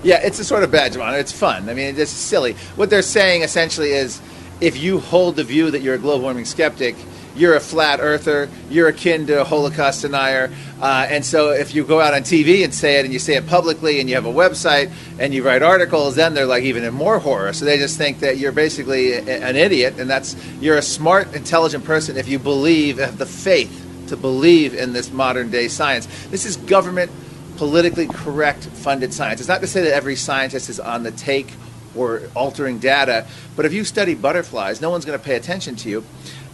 Yeah, it's a sort of badge of honor. It's fun. I mean, it's silly. What they're saying essentially is if you hold the view that you're a global warming skeptic, you're a flat earther, you're akin to a Holocaust denier, and so if you go out on TV and say it, and you say it publicly, and you have a website, and you write articles, then they're like even in more horror. So they just think that you're basically an idiot, and you're a smart, intelligent person if you have the faith to believe in this modern day science. This is government, politically correct funded science. It's not to say that every scientist is on the take or altering data, but if you study butterflies, no one's going to pay attention to you.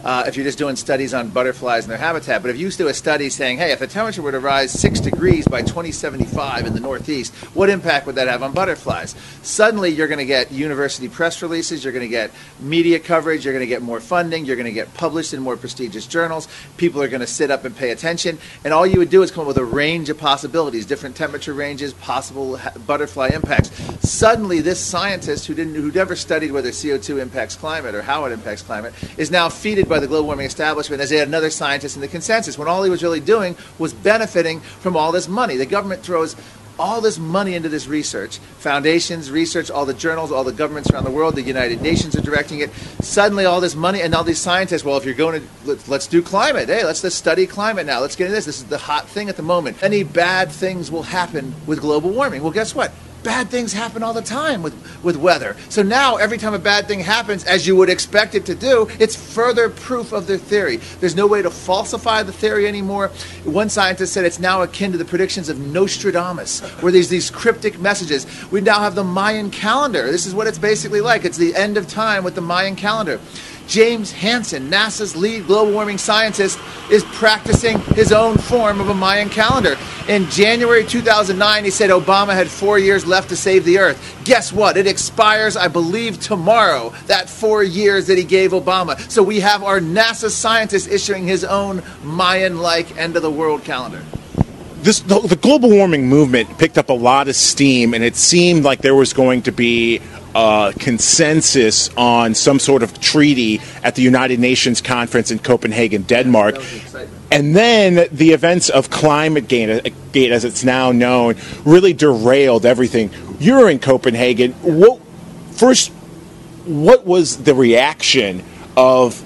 if you're just doing studies on butterflies and their habitat. But if you do a study saying, hey, if the temperature were to rise 6 degrees by 2075 in the Northeast, what impact would that have on butterflies? Suddenly you're going to get university press releases, you're going to get media coverage, you're going to get more funding, you're going to get published in more prestigious journals, people are going to sit up and pay attention, and all you would do is come up with a range of possibilities, different temperature ranges, possible butterfly impacts. Suddenly this scientist who never studied whether CO2 impacts climate or how it impacts climate is now feeded by the global warming establishment as another scientist in the consensus, when all he was really doing was benefiting from all this money. The government throws all this money into this research. Foundations, research, all the journals, all the governments around the world, the United Nations are directing it. Suddenly all this money and all these scientists, well, if you're going to, let's do climate. Hey, let's just study climate now. Let's get into this. This is the hot thing at the moment. Any bad things will happen with global warming. Well, guess what? Bad things happen all the time with weather. So now every time a bad thing happens, as you would expect it to do, it's further proof of their theory. There's no way to falsify the theory anymore. One scientist said it's now akin to the predictions of Nostradamus, where there's these cryptic messages. We now have the Mayan calendar. This is what it's basically like. It's the end of time with the Mayan calendar. James Hansen, NASA's lead global warming scientist, is practicing his own form of a Mayan calendar. In January 2009, he said Obama had 4 years left to save the Earth. Guess what? It expires, I believe, tomorrow, that 4 years that he gave Obama. So we have our NASA scientist issuing his own Mayan-like end-of-the-world calendar. The global warming movement picked up a lot of steam, and it seemed like there was going to be consensus on some sort of treaty at the United Nations conference in Copenhagen, Denmark. And then the events of ClimateGate, as it's now known, really derailed everything. You're in Copenhagen. What was the reaction of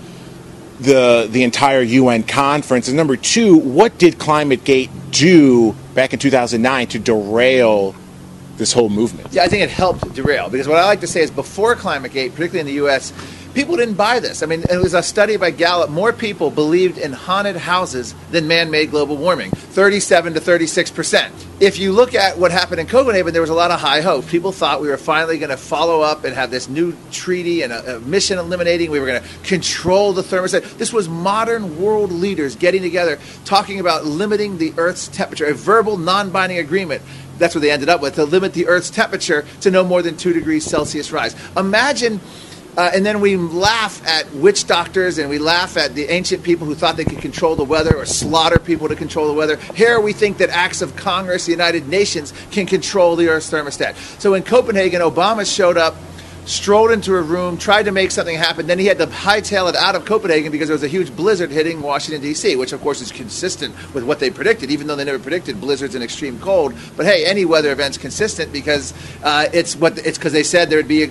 the entire UN conference? And number two, what did ClimateGate do back in 2009 to derail this whole movement? Yeah, I think it helped derail, because what I like to say is before ClimateGate, particularly in the U.S., people didn't buy this. I mean, it was a study by Gallup. More people believed in haunted houses than man-made global warming, 37 to 36%. If you look at what happened in Copenhagen, there was a lot of high hope. People thought we were finally going to follow up and have this new treaty and a mission eliminating. We were going to control the thermostat. This was modern world leaders getting together, talking about limiting the Earth's temperature, a verbal non-binding agreement. That's what they ended up with, to limit the Earth's temperature to no more than 2 degrees Celsius rise. Imagine, and then we laugh at witch doctors and we laugh at the ancient people who thought they could control the weather or slaughter people to control the weather. Here we think that acts of Congress, the United Nations, can control the Earth's thermostat. So in Copenhagen, Obama showed up, strolled into a room, tried to make something happen. Then he had to hightail it out of Copenhagen because there was a huge blizzard hitting Washington, D.C., which, of course, is consistent with what they predicted, even though they never predicted blizzards and extreme cold. But, hey, any weather event's consistent because it's because they said there would be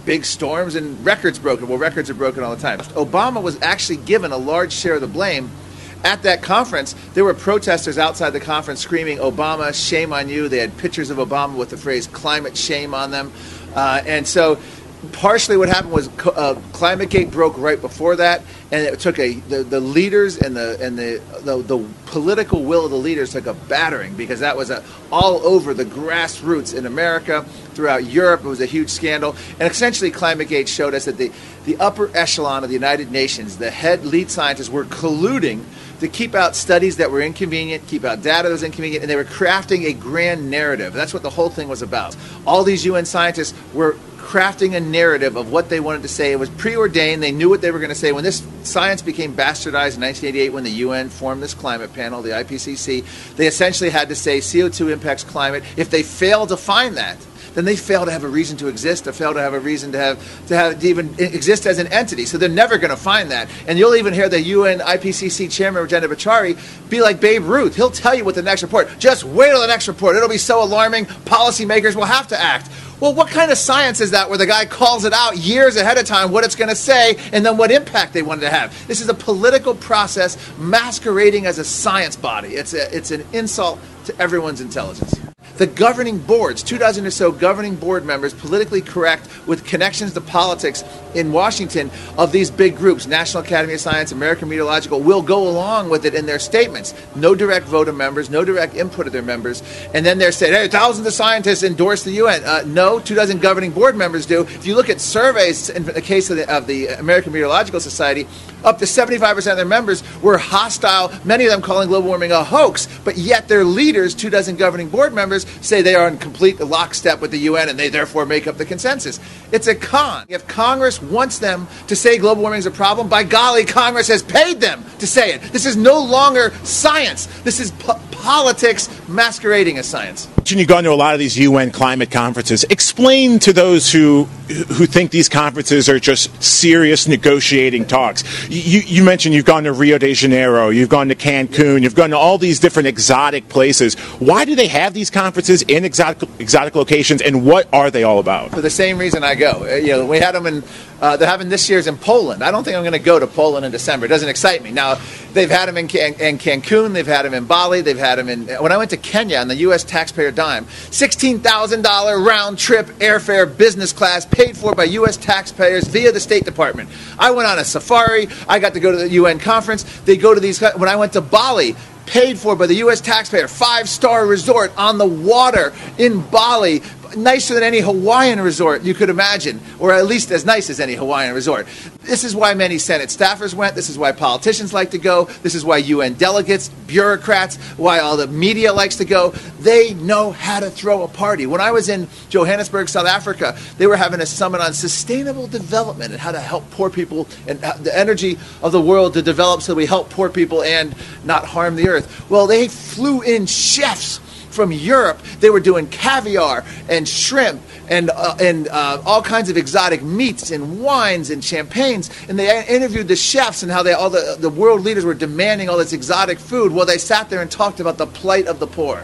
big storms and records broken. Well, records are broken all the time. Obama was actually given a large share of the blame. At that conference, there were protesters outside the conference screaming, "Obama, shame on you." They had pictures of Obama with the phrase "climate shame" on them. And so partially what happened was ClimateGate broke right before that, and it took the leaders and the political will of the leaders took a battering, because that was all over the grassroots in America, throughout Europe. It was a huge scandal, and essentially ClimateGate showed us that the upper echelon of the United Nations, the head lead scientists, were colluding to keep out studies that were inconvenient, keep out data that was inconvenient, and they were crafting a grand narrative. That's what the whole thing was about. All these UN scientists were crafting a narrative of what they wanted to say. It was preordained. They knew what they were going to say. When this science became bastardized in 1988, when the UN formed this climate panel, the IPCC, they essentially had to say CO2 impacts climate. If they failed to find that, then they fail to have a reason to exist, or fail to have a reason to even exist as an entity. So they're never going to find that. And you'll even hear the UN IPCC chairman, Rajendra Pachauri, be like Babe Ruth. He'll tell you what the next report. Just wait till the next report. It'll be so alarming, policymakers will have to act. Well, what kind of science is that where the guy calls it out years ahead of time what it's going to say and then what impact they wanted to have? This is a political process masquerading as a science body. It's an insult to everyone's intelligence. The governing boards, 24 or so governing board members, politically correct with connections to politics in Washington of these big groups, National Academy of Science, American Meteorological, will go along with it in their statements. No direct vote of members, no direct input of their members. And then they're saying, hey, thousands of scientists endorse the UN. No, 24 governing board members do. If you look at surveys in the case of the American Meteorological Society, up to 75% of their members were hostile, many of them calling global warming a hoax, but yet their leaders, 24 governing board members, say they are in complete lockstep with the UN and they therefore make up the consensus. It's a con. If Congress wants them to say global warming is a problem, by golly, Congress has paid them to say it. This is no longer science. This is politics masquerading as science. You've gone to a lot of these UN climate conferences. Explain to those who think these conferences are just serious negotiating talks. You mentioned you've gone to Rio de Janeiro, you've gone to Cancun, you've gone to all these different exotic places. Why do they have these conferences in exotic locations, and what are they all about? For the same reason I go. We had them in. They're having this year's in Poland. I don't think I'm going to go to Poland in December. It doesn't excite me. Now, they've had them in Cancun. They've had them in Bali. They've had them in. When I went to Kenya on the U.S. taxpayer dime, $16,000 round trip airfare business class paid for by U.S. taxpayers via the State Department. I went on a safari. I got to go to the UN conference. They go to these. When I went to Bali, paid for by the U.S. taxpayer, 5-star resort on the water in Bali, nicer than any Hawaiian resort you could imagine, or at least as nice as any Hawaiian resort. This is why many Senate staffers went. This is why politicians like to go. This is why UN delegates, bureaucrats, why all the media likes to go. They know how to throw a party. When I was in Johannesburg, South Africa, they were having a summit on sustainable development and how to help poor people and the energy of the world to develop so we help poor people and not harm the earth. Well, they flew in chefs from Europe. They were doing caviar and shrimp and all kinds of exotic meats and wines and champagnes. And they interviewed the chefs and how all the world leaders were demanding all this exotic food. Well, they sat there and talked about the plight of the poor.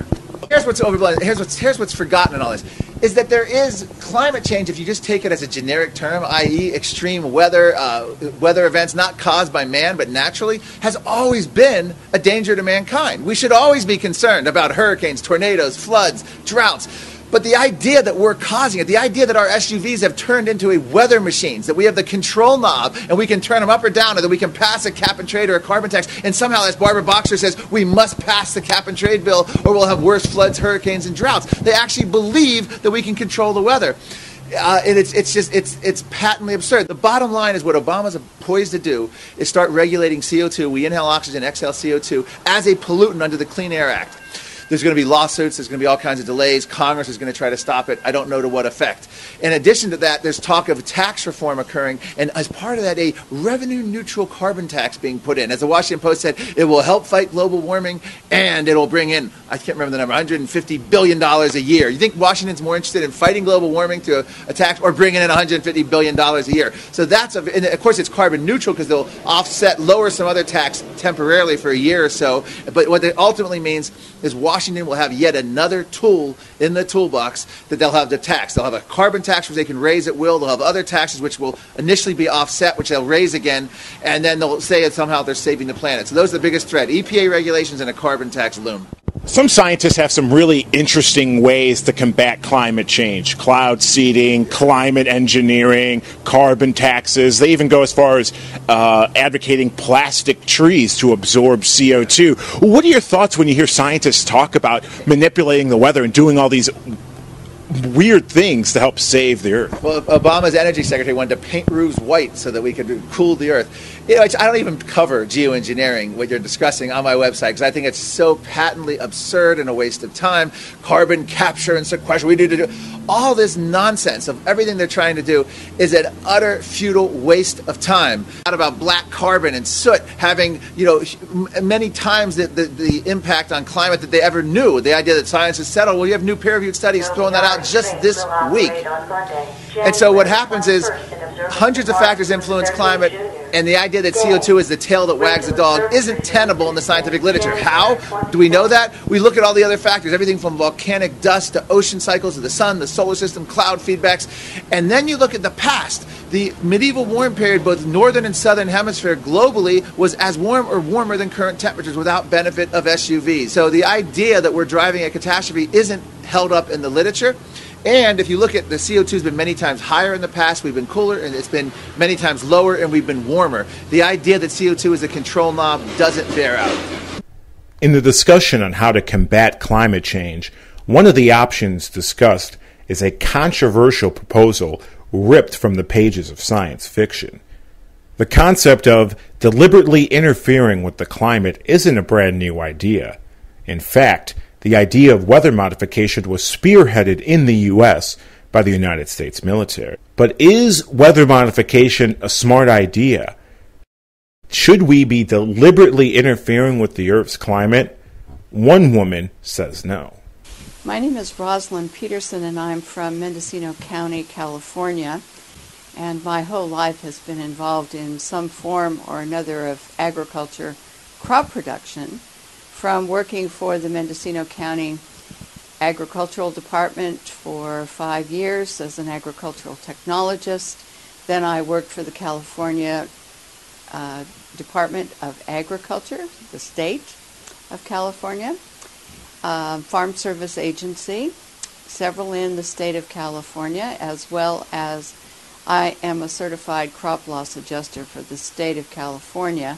Here's what's overblown. Here's what's forgotten in all this. Is that there is climate change, if you just take it as a generic term, i.e. extreme weather events not caused by man but naturally, has always been a danger to mankind. We should always be concerned about hurricanes, tornadoes, floods, droughts. But the idea that we're causing it, the idea that our SUVs have turned into weather machines, that we have the control knob and we can turn them up or down, or that we can pass a cap and trade or a carbon tax, and somehow, as Barbara Boxer says, we must pass the cap and trade bill or we'll have worse floods, hurricanes, and droughts. They actually believe that we can control the weather. And it's patently absurd. The bottom line is what Obama's poised to do is start regulating CO2. We inhale oxygen, exhale CO2 as a pollutant under the Clean Air Act. There's going to be lawsuits. There's going to be all kinds of delays. Congress is going to try to stop it. I don't know to what effect. In addition to that, there's talk of tax reform occurring, and as part of that, a revenue-neutral carbon tax being put in. As the Washington Post said, it will help fight global warming, and it will bring in, I can't remember the number, $150 billion a year. You think Washington's more interested in fighting global warming through a tax or bringing in $150 billion a year? So that's, and of course, it's carbon neutral because they'll lower some other tax temporarily for a year or so. But what it ultimately means is Washington will have yet another tool in the toolbox that they'll have to tax. They'll have a carbon tax which they can raise at will. They'll have other taxes which will initially be offset, which they'll raise again, and then they'll say that somehow they're saving the planet. So those are the biggest threat: EPA regulations and a carbon tax loom. Some scientists have some really interesting ways to combat climate change. Cloud seeding, climate engineering, carbon taxes. They even go as far as advocating plastic trees to absorb CO2. What are your thoughts when you hear scientists talk about manipulating the weather and doing all these weird things to help save the Earth? Well, Obama's energy secretary wanted to paint roofs white so that we could cool the Earth. I don't even cover geoengineering, what you're discussing, on my website because I think it's so patently absurd and a waste of time. Carbon capture and sequestration, we need to do all this nonsense of everything they're trying to do is an utter futile waste of time. Not about black carbon and soot having, many times the impact on climate that they ever knew. The idea that science is settled. Well, you have new peer-reviewed studies throwing that out just this week. And so what happens is hundreds of factors influence climate, and the idea that CO2 is the tail that wags the dog isn't tenable in the scientific literature. How do we know that? We look at all the other factors, everything from volcanic dust to ocean cycles to the sun, the solar system, cloud feedbacks, and then you look at the past. The medieval warm period, both northern and southern hemisphere globally, was as warm or warmer than current temperatures without benefit of SUVs. So the idea that we're driving a catastrophe isn't held up in the literature. And if you look at the CO2 has been many times higher in the past, we've been cooler, and it's been many times lower, and we've been warmer. The idea that CO2 is a control knob doesn't bear out. In the discussion on how to combat climate change, one of the options discussed is a controversial proposal ripped from the pages of science fiction. The concept of deliberately interfering with the climate isn't a brand new idea. In fact, the idea of weather modification was spearheaded in the U.S. by the United States military. But is weather modification a smart idea? Should we be deliberately interfering with the Earth's climate? One woman says no. My name is Rosalind Peterson, and I'm from Mendocino County, California. And my whole life has been involved in some form or another of agriculture, crop production, from working for the Mendocino County Agricultural Department for 5 years as an agricultural technologist. Then I worked for the California Department of Agriculture, the state of California, Farm Service Agency, several in the state of California, as well as I am a certified crop loss adjuster for the state of California.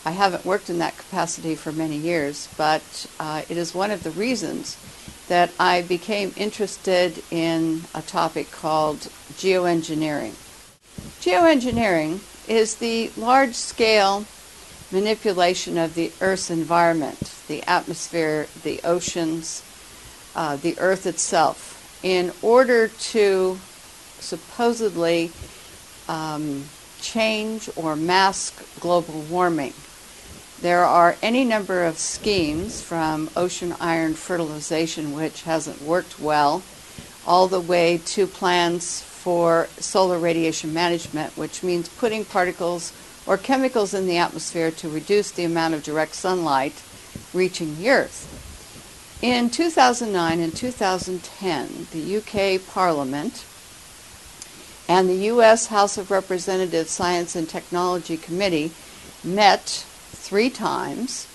I haven't worked in that capacity for many years, but it is one of the reasons that I became interested in a topic called geoengineering. Geoengineering is the large-scale manipulation of the Earth's environment, the atmosphere, the oceans, the Earth itself, in order to supposedly change or mask global warming. There are any number of schemes, from ocean iron fertilization, which hasn't worked well, all the way to plans for solar radiation management, which means putting particles or chemicals in the atmosphere to reduce the amount of direct sunlight reaching the Earth. In 2009 and 2010, the UK Parliament and the US House of Representatives Science and Technology Committee met 3 times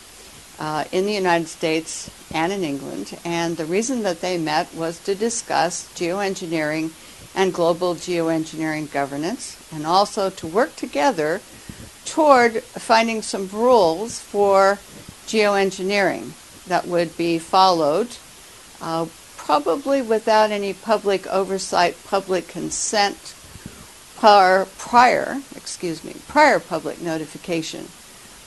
in the United States and in England, and the reason that they met was to discuss geoengineering and global geoengineering governance, and also to work together toward finding some rules for geoengineering that would be followed, probably without any public oversight, public consent, prior public notification,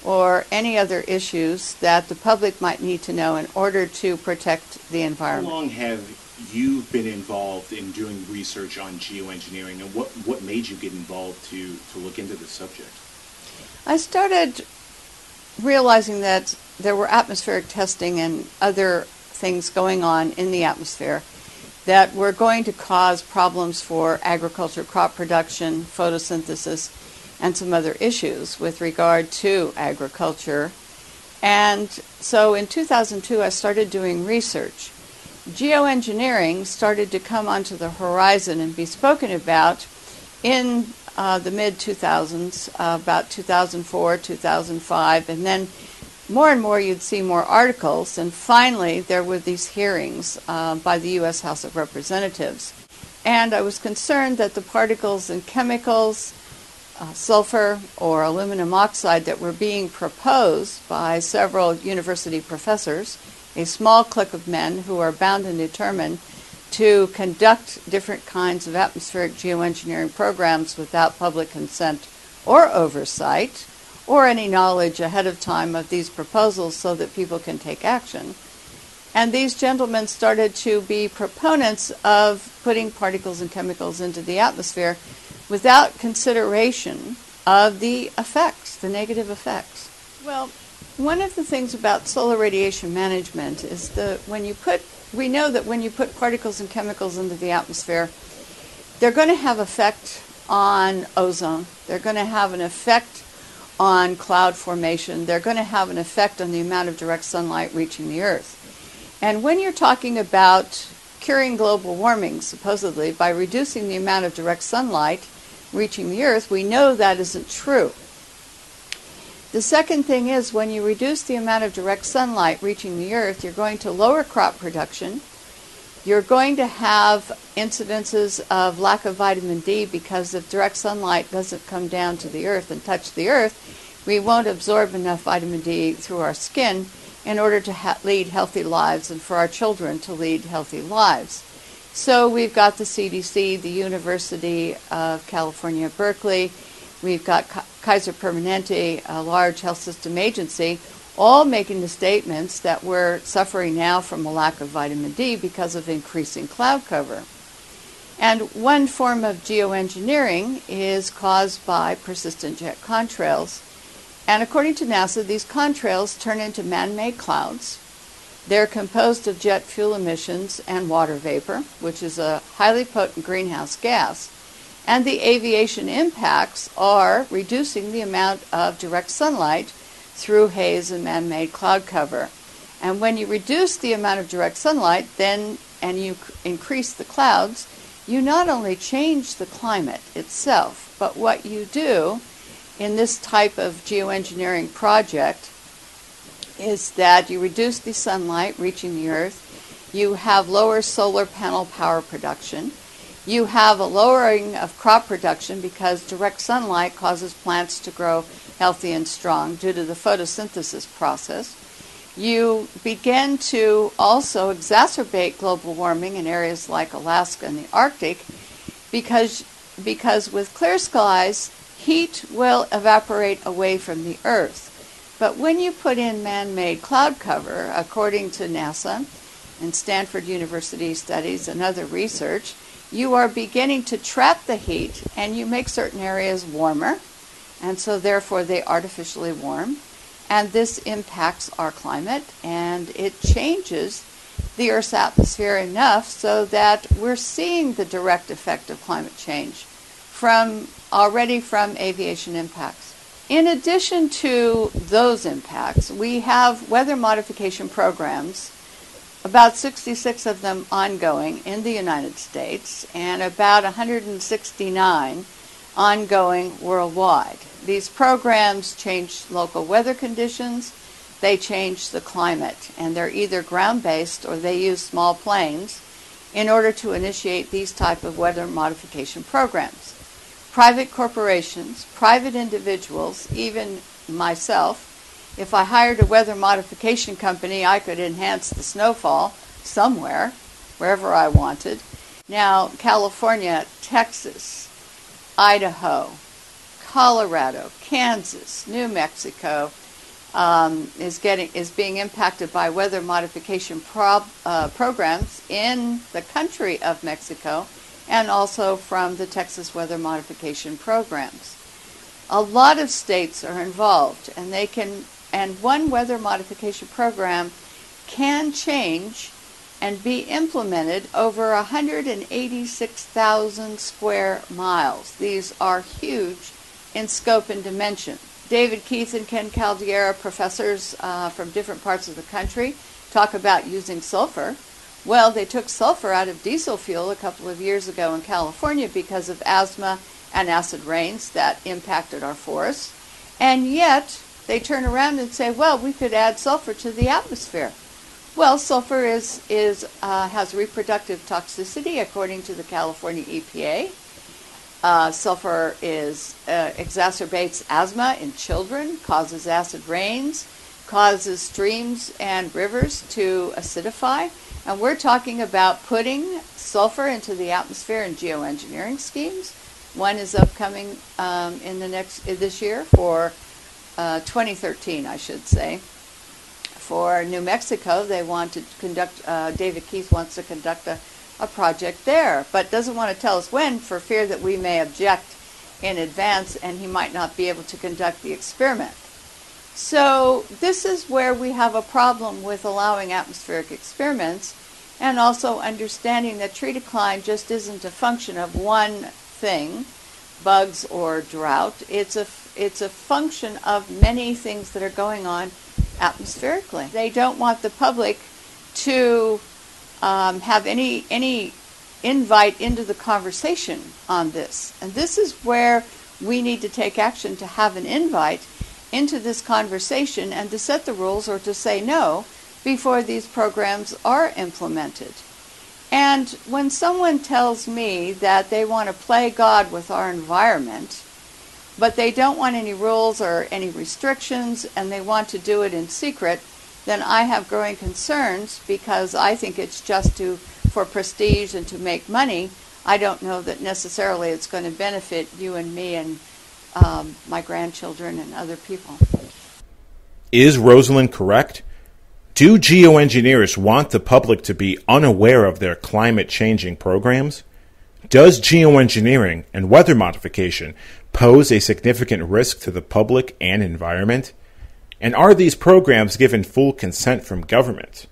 or any other issues that the public might need to know in order to protect the environment. How long have you been involved in doing research on geoengineering, and what made you get involved to look into this subject? I started realizing that there were atmospheric testing and other things going on in the atmosphere that were going to cause problems for agriculture, crop production, photosynthesis, and some other issues with regard to agriculture. And so in 2002, I started doing research. Geoengineering started to come onto the horizon and be spoken about in the mid-2000s, about 2004, 2005, and then more and more you'd see more articles, and finally there were these hearings by the U.S. House of Representatives. And I was concerned that the particles and chemicals, sulfur or aluminum oxide, that were being proposed by several university professors, a small clique of men who are bound and determined to conduct different kinds of atmospheric geoengineering programs without public consent or oversight, or any knowledge ahead of time of these proposals so that people can take action. And these gentlemen started to be proponents of putting particles and chemicals into the atmosphere without consideration of the effects, the negative effects. Well, one of the things about solar radiation management is that we know that when you put particles and chemicals into the atmosphere, they're going to have effect on ozone. They're going to have an effect on cloud formation. They're going to have an effect on the amount of direct sunlight reaching the Earth. And when you're talking about curing global warming, supposedly, by reducing the amount of direct sunlight reaching the Earth, we know that isn't true. The second thing is, when you reduce the amount of direct sunlight reaching the Earth, you're going to lower crop production, You're going to have incidences of lack of vitamin D because if direct sunlight doesn't come down to the earth and touch the earth, we won't absorb enough vitamin D through our skin in order to lead healthy lives and for our children to lead healthy lives. So we've got the CDC, the University of California, Berkeley, we've got Kaiser Permanente, a large health system agency, all making the statements that we're suffering now from a lack of vitamin D because of increasing cloud cover. And one form of geoengineering is caused by persistent jet contrails. And according to NASA, these contrails turn into man-made clouds. They're composed of jet fuel emissions and water vapor, which is a highly potent greenhouse gas. And the aviation impacts are reducing the amount of direct sunlight through haze and man-made cloud cover. And when you reduce the amount of direct sunlight, and you increase the clouds, you not only change the climate itself, but what you do in this type of geoengineering project is that you reduce the sunlight reaching the earth, you have lower solar panel power production, you have a lowering of crop production because direct sunlight causes plants to grow healthy and strong due to the photosynthesis process. You begin to also exacerbate global warming in areas like Alaska and the Arctic because with clear skies, heat will evaporate away from the earth. But when you put in man-made cloud cover, according to NASA and Stanford University studies and other research, you are beginning to trap the heat and you make certain areas warmer, and so therefore they artificially warm. And this impacts our climate and it changes the Earth's atmosphere enough so that we're seeing the direct effect of climate change already from aviation impacts. In addition to those impacts, we have weather modification programs, about 66 of them ongoing in the United States, and about 169 ongoing worldwide. These programs change local weather conditions, they change the climate, and they're either ground-based or they use small planes in order to initiate these type of weather modification programs. Private corporations, private individuals, even myself, if I hired a weather modification company, I could enhance the snowfall somewhere, wherever I wanted. Now, California, Texas, Idaho, Colorado, Kansas, New Mexico is being impacted by weather modification programs in the country of Mexico, and also from the Texas weather modification programs. A lot of states are involved, and one weather modification program can change and be implemented over 186,000 square miles. These are huge in scope and dimension. David Keith and Ken Caldeira, professors from different parts of the country, talk about using sulfur. Well, they took sulfur out of diesel fuel a couple of years ago in California because of asthma and acid rains that impacted our forests. And yet, they turn around and say, well, we could add sulfur to the atmosphere. Well, sulfur has reproductive toxicity according to the California EPA. Sulfur exacerbates asthma in children, causes acid rains, causes streams and rivers to acidify. And we're talking about putting sulfur into the atmosphere in geoengineering schemes. One is upcoming this year for 2013, I should say. For New Mexico, they want to conduct, David Keith wants to conduct a project there, but doesn't want to tell us when for fear that we may object in advance and he might not be able to conduct the experiment. So this is where we have a problem with allowing atmospheric experiments, and also understanding that tree decline just isn't a function of one thing, bugs or drought. It's a function of many things that are going on atmospherically. They don't want the public to have any invite into the conversation on this. And this is where we need to take action to have an invite into this conversation and to set the rules or to say no before these programs are implemented. And when someone tells me that they want to play God with our environment, but they don't want any rules or any restrictions, and they want to do it in secret, then I have growing concerns, because I think it's just for prestige and to make money. I don't know that necessarily it's going to benefit you and me and my grandchildren and other people. Is Rosalind correct? Do geoengineers want the public to be unaware of their climate-changing programs? Does geoengineering and weather modification pose a significant risk to the public and environment? And are these programs given full consent from government?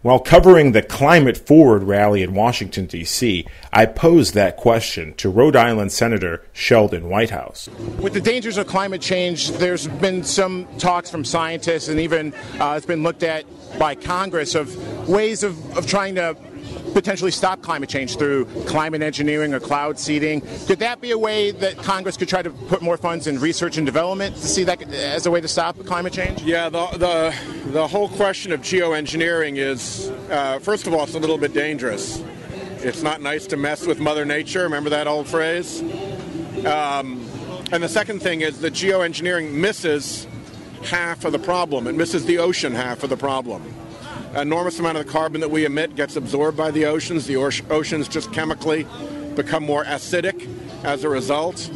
While covering the Climate Forward rally in Washington, D.C., I posed that question to Rhode Island Senator Sheldon Whitehouse. With the dangers of climate change, there's been some talks from scientists, and even it's been looked at by Congress, of ways of trying to potentially stop climate change through climate engineering or cloud seeding. Could that be a way that Congress could try to put more funds in research and development to see that as a way to stop climate change? Yeah, the whole question of geoengineering is, first of all, it's a little bit dangerous. It's not nice to mess with Mother Nature. Remember that old phrase? And the second thing is that geoengineering misses half of the problem. It misses the ocean half of the problem. An enormous amount of the carbon that we emit gets absorbed by the oceans. The oceans just chemically become more acidic as a result.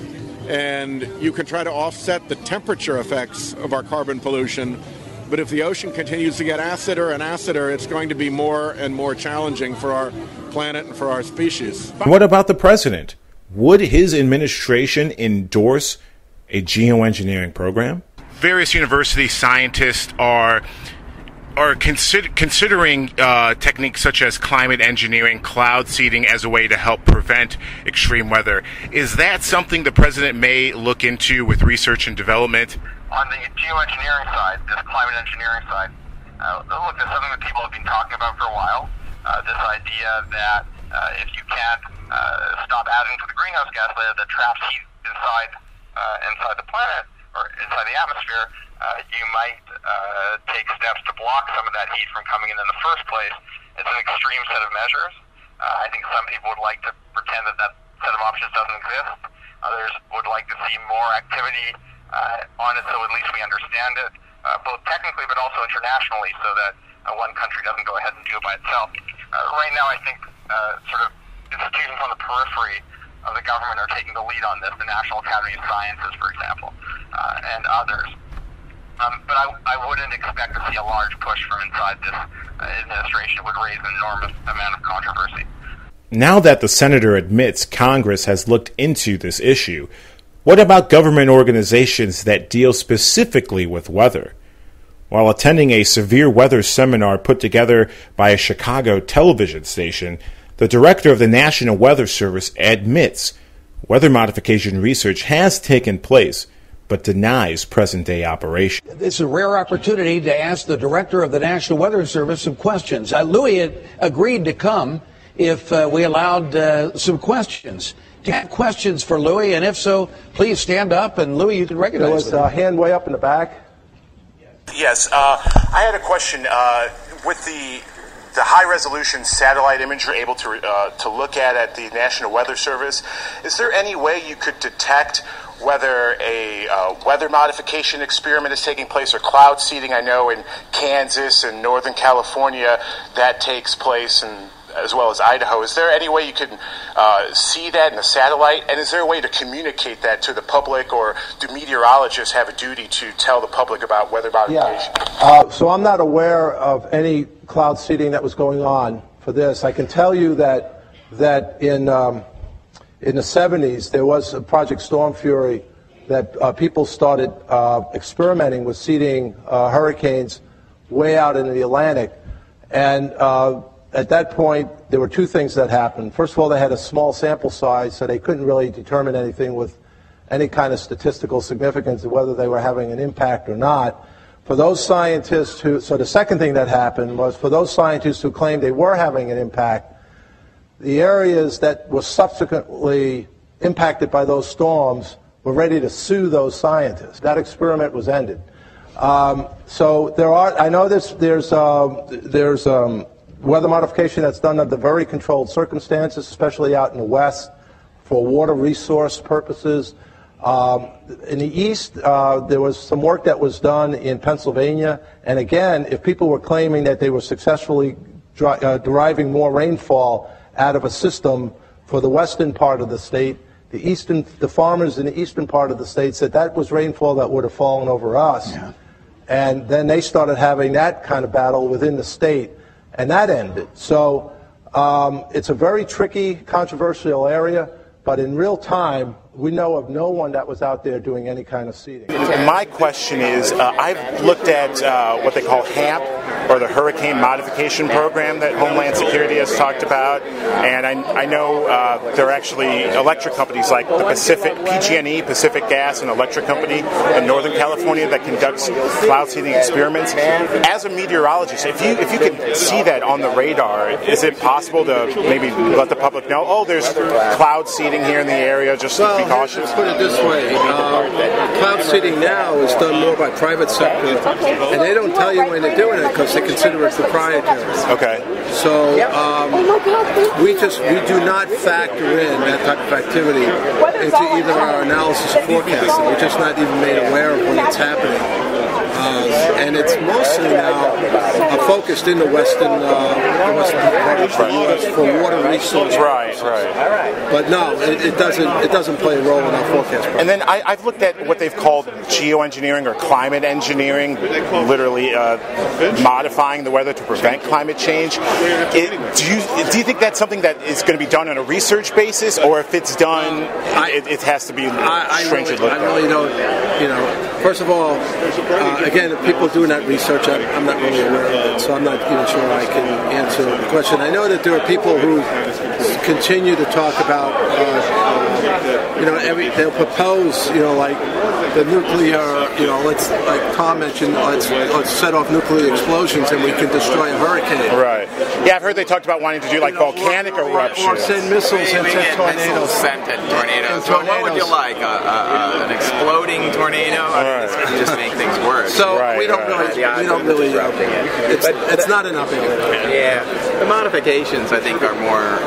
And you can try to offset the temperature effects of our carbon pollution. But if the ocean continues to get acider and acider, it's going to be more and more challenging for our planet and for our species. What about the president? Would his administration endorse a geoengineering program? Various university scientists are considering techniques such as climate engineering, cloud seeding as a way to help prevent extreme weather. Is that something the president may look into with research and development? On the geoengineering side, this climate engineering side, look, there's something that people have been talking about for a while. This idea that if you can't stop adding to the greenhouse gas layer that traps heat inside the planet or inside the atmosphere, you might take steps to block some of that heat from coming in the first place. It's an extreme set of measures. I think some people would like to pretend that set of options doesn't exist. Others would like to see more activity on it so at least we understand it, both technically but also internationally, so that one country doesn't go ahead and do it by itself. Right now I think sort of institutions on the periphery of the government are taking the lead on this, the National Academy of Sciences, for example, and others. But I wouldn't expect to see a large push from inside this administration. It would raise an enormous amount of controversy. Now that the senator admits Congress has looked into this issue, what about government organizations that deal specifically with weather? While attending a severe weather seminar put together by a Chicago television station, the director of the National Weather Service admits weather modification research has taken place, but denies present-day operation. It's a rare opportunity to ask the director of the National Weather Service some questions. Louis had agreed to come if we allowed some questions. Do you have questions for Louis? And if so, please stand up, and Louis, you can recognize There was a hand way up in the back. Yes, I had a question. With the high-resolution satellite image you're able to look at the National Weather Service, is there any way you could detect whether a weather modification experiment is taking place or cloud seeding? I know in Kansas and Northern California that takes place, and as well as Idaho. Is there any way you can see that in the satellite? And is there a way to communicate that to the public, or do meteorologists have a duty to tell the public about weather modification? Yeah. So I'm not aware of any cloud seeding that was going on for this. I can tell you that in the 70s there was a Project Storm Fury that people started experimenting with seeding hurricanes way out in the Atlantic. And at that point, there were two things that happened. First of all, they had a small sample size, so they couldn't really determine anything with any kind of statistical significance of whether they were having an impact or not. For those scientists so the second thing that happened was for those scientists who claimed they were having an impact, the areas that were subsequently impacted by those storms were ready to sue those scientists. That experiment was ended. So there are, I know there's weather modification that's done under very controlled circumstances, especially out in the West, for water resource purposes. In the East, there was some work that was done in Pennsylvania, and again, if people were claiming that they were successfully deriving more rainfall out of a system for the western part of the state, the farmers in the eastern part of the state said that was rainfall that would have fallen over us. Yeah. And then they started having that kind of battle within the state, and that ended. So it's a very tricky, controversial area, but in real time, we know of no one that was out there doing any kind of seeding. My question is, I've looked at what they call HAMP, or the Hurricane Modification Program that Homeland Security has talked about, and I know there are actually electric companies like the PG&E, Pacific Gas and Electric Company in Northern California that conducts cloud seeding experiments. As a meteorologist, if you can see that on the radar, is it possible to maybe let the public know, oh, there's cloud seeding here in the area, just be cautious? Put it this way, cloud seeding now is done more by private sector, and they don't tell you when they're doing it because they consider it proprietary. Okay. So we do not factor in that type of activity into either our analysis or forecasting. We're just not even made aware of when it's happening. And it's mostly now focused in the western part of the U.S. for water resources. Right. But no, it doesn't play a role in our forecast process. And then I've looked at what they've called geoengineering or climate engineering, literally modifying the weather to prevent climate change. Do you think that's something that is going to be done on a research basis, or if it's done, it has to be stringently looked at? I really don't. First of all, again, if people doing that research, I'm not really aware of it, so I'm not even sure I can answer the question. I know that there are people who continue to talk about, they'll propose, like the nuclear, let's, like Tom mentioned, let's set off nuclear explosions and we can destroy a hurricane. Right. Yeah, I've heard they talked about wanting to do like volcanic eruptions. Or send missiles into tornadoes. Sent at tornadoes. So what would you like? An exploding tornado? This would just make things worse. So we don't really. It's not enough. Yeah, the modifications I think are more.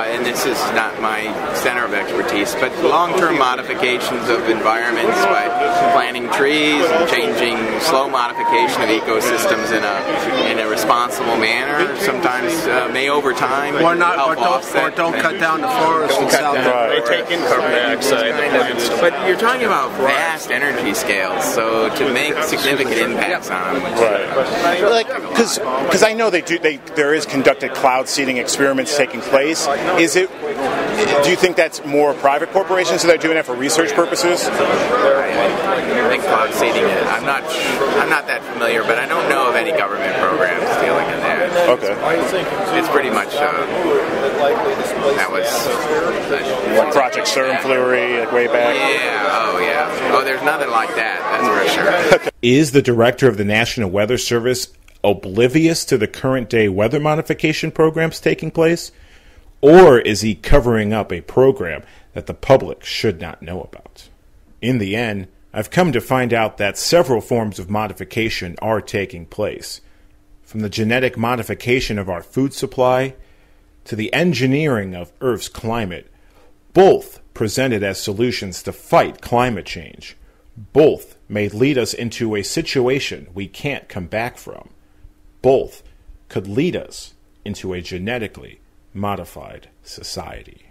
And this is not my center of expertise, but long-term modifications of environments by planting trees and changing slow modification of ecosystems in a responsible manner sometimes may over time or not, help or don't cut down the forest and South. They take in carbon dioxide. But you're talking about vast energy scales, so to make significant impacts on them. Right. Because I know there is conducted cloud seeding experiments taking place. Do you think that's more private corporations that are doing it for research purposes? I think cloud seeding it. I'm not that familiar, but I don't know of any government programs dealing in that. Okay. It's pretty much that was like Project Sternflurry, like way back. Yeah. Oh, there's nothing like that. That's for sure. Is the director of the National Weather Service oblivious to the current day weather modification programs taking place? Or is he covering up a program that the public should not know about? In the end, I've come to find out that several forms of modification are taking place. From the genetic modification of our food supply to the engineering of Earth's climate, both presented as solutions to fight climate change. Both may lead us into a situation we can't come back from. Both could lead us into a genetically modified society.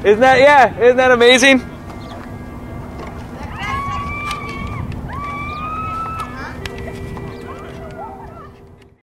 Isn't that amazing?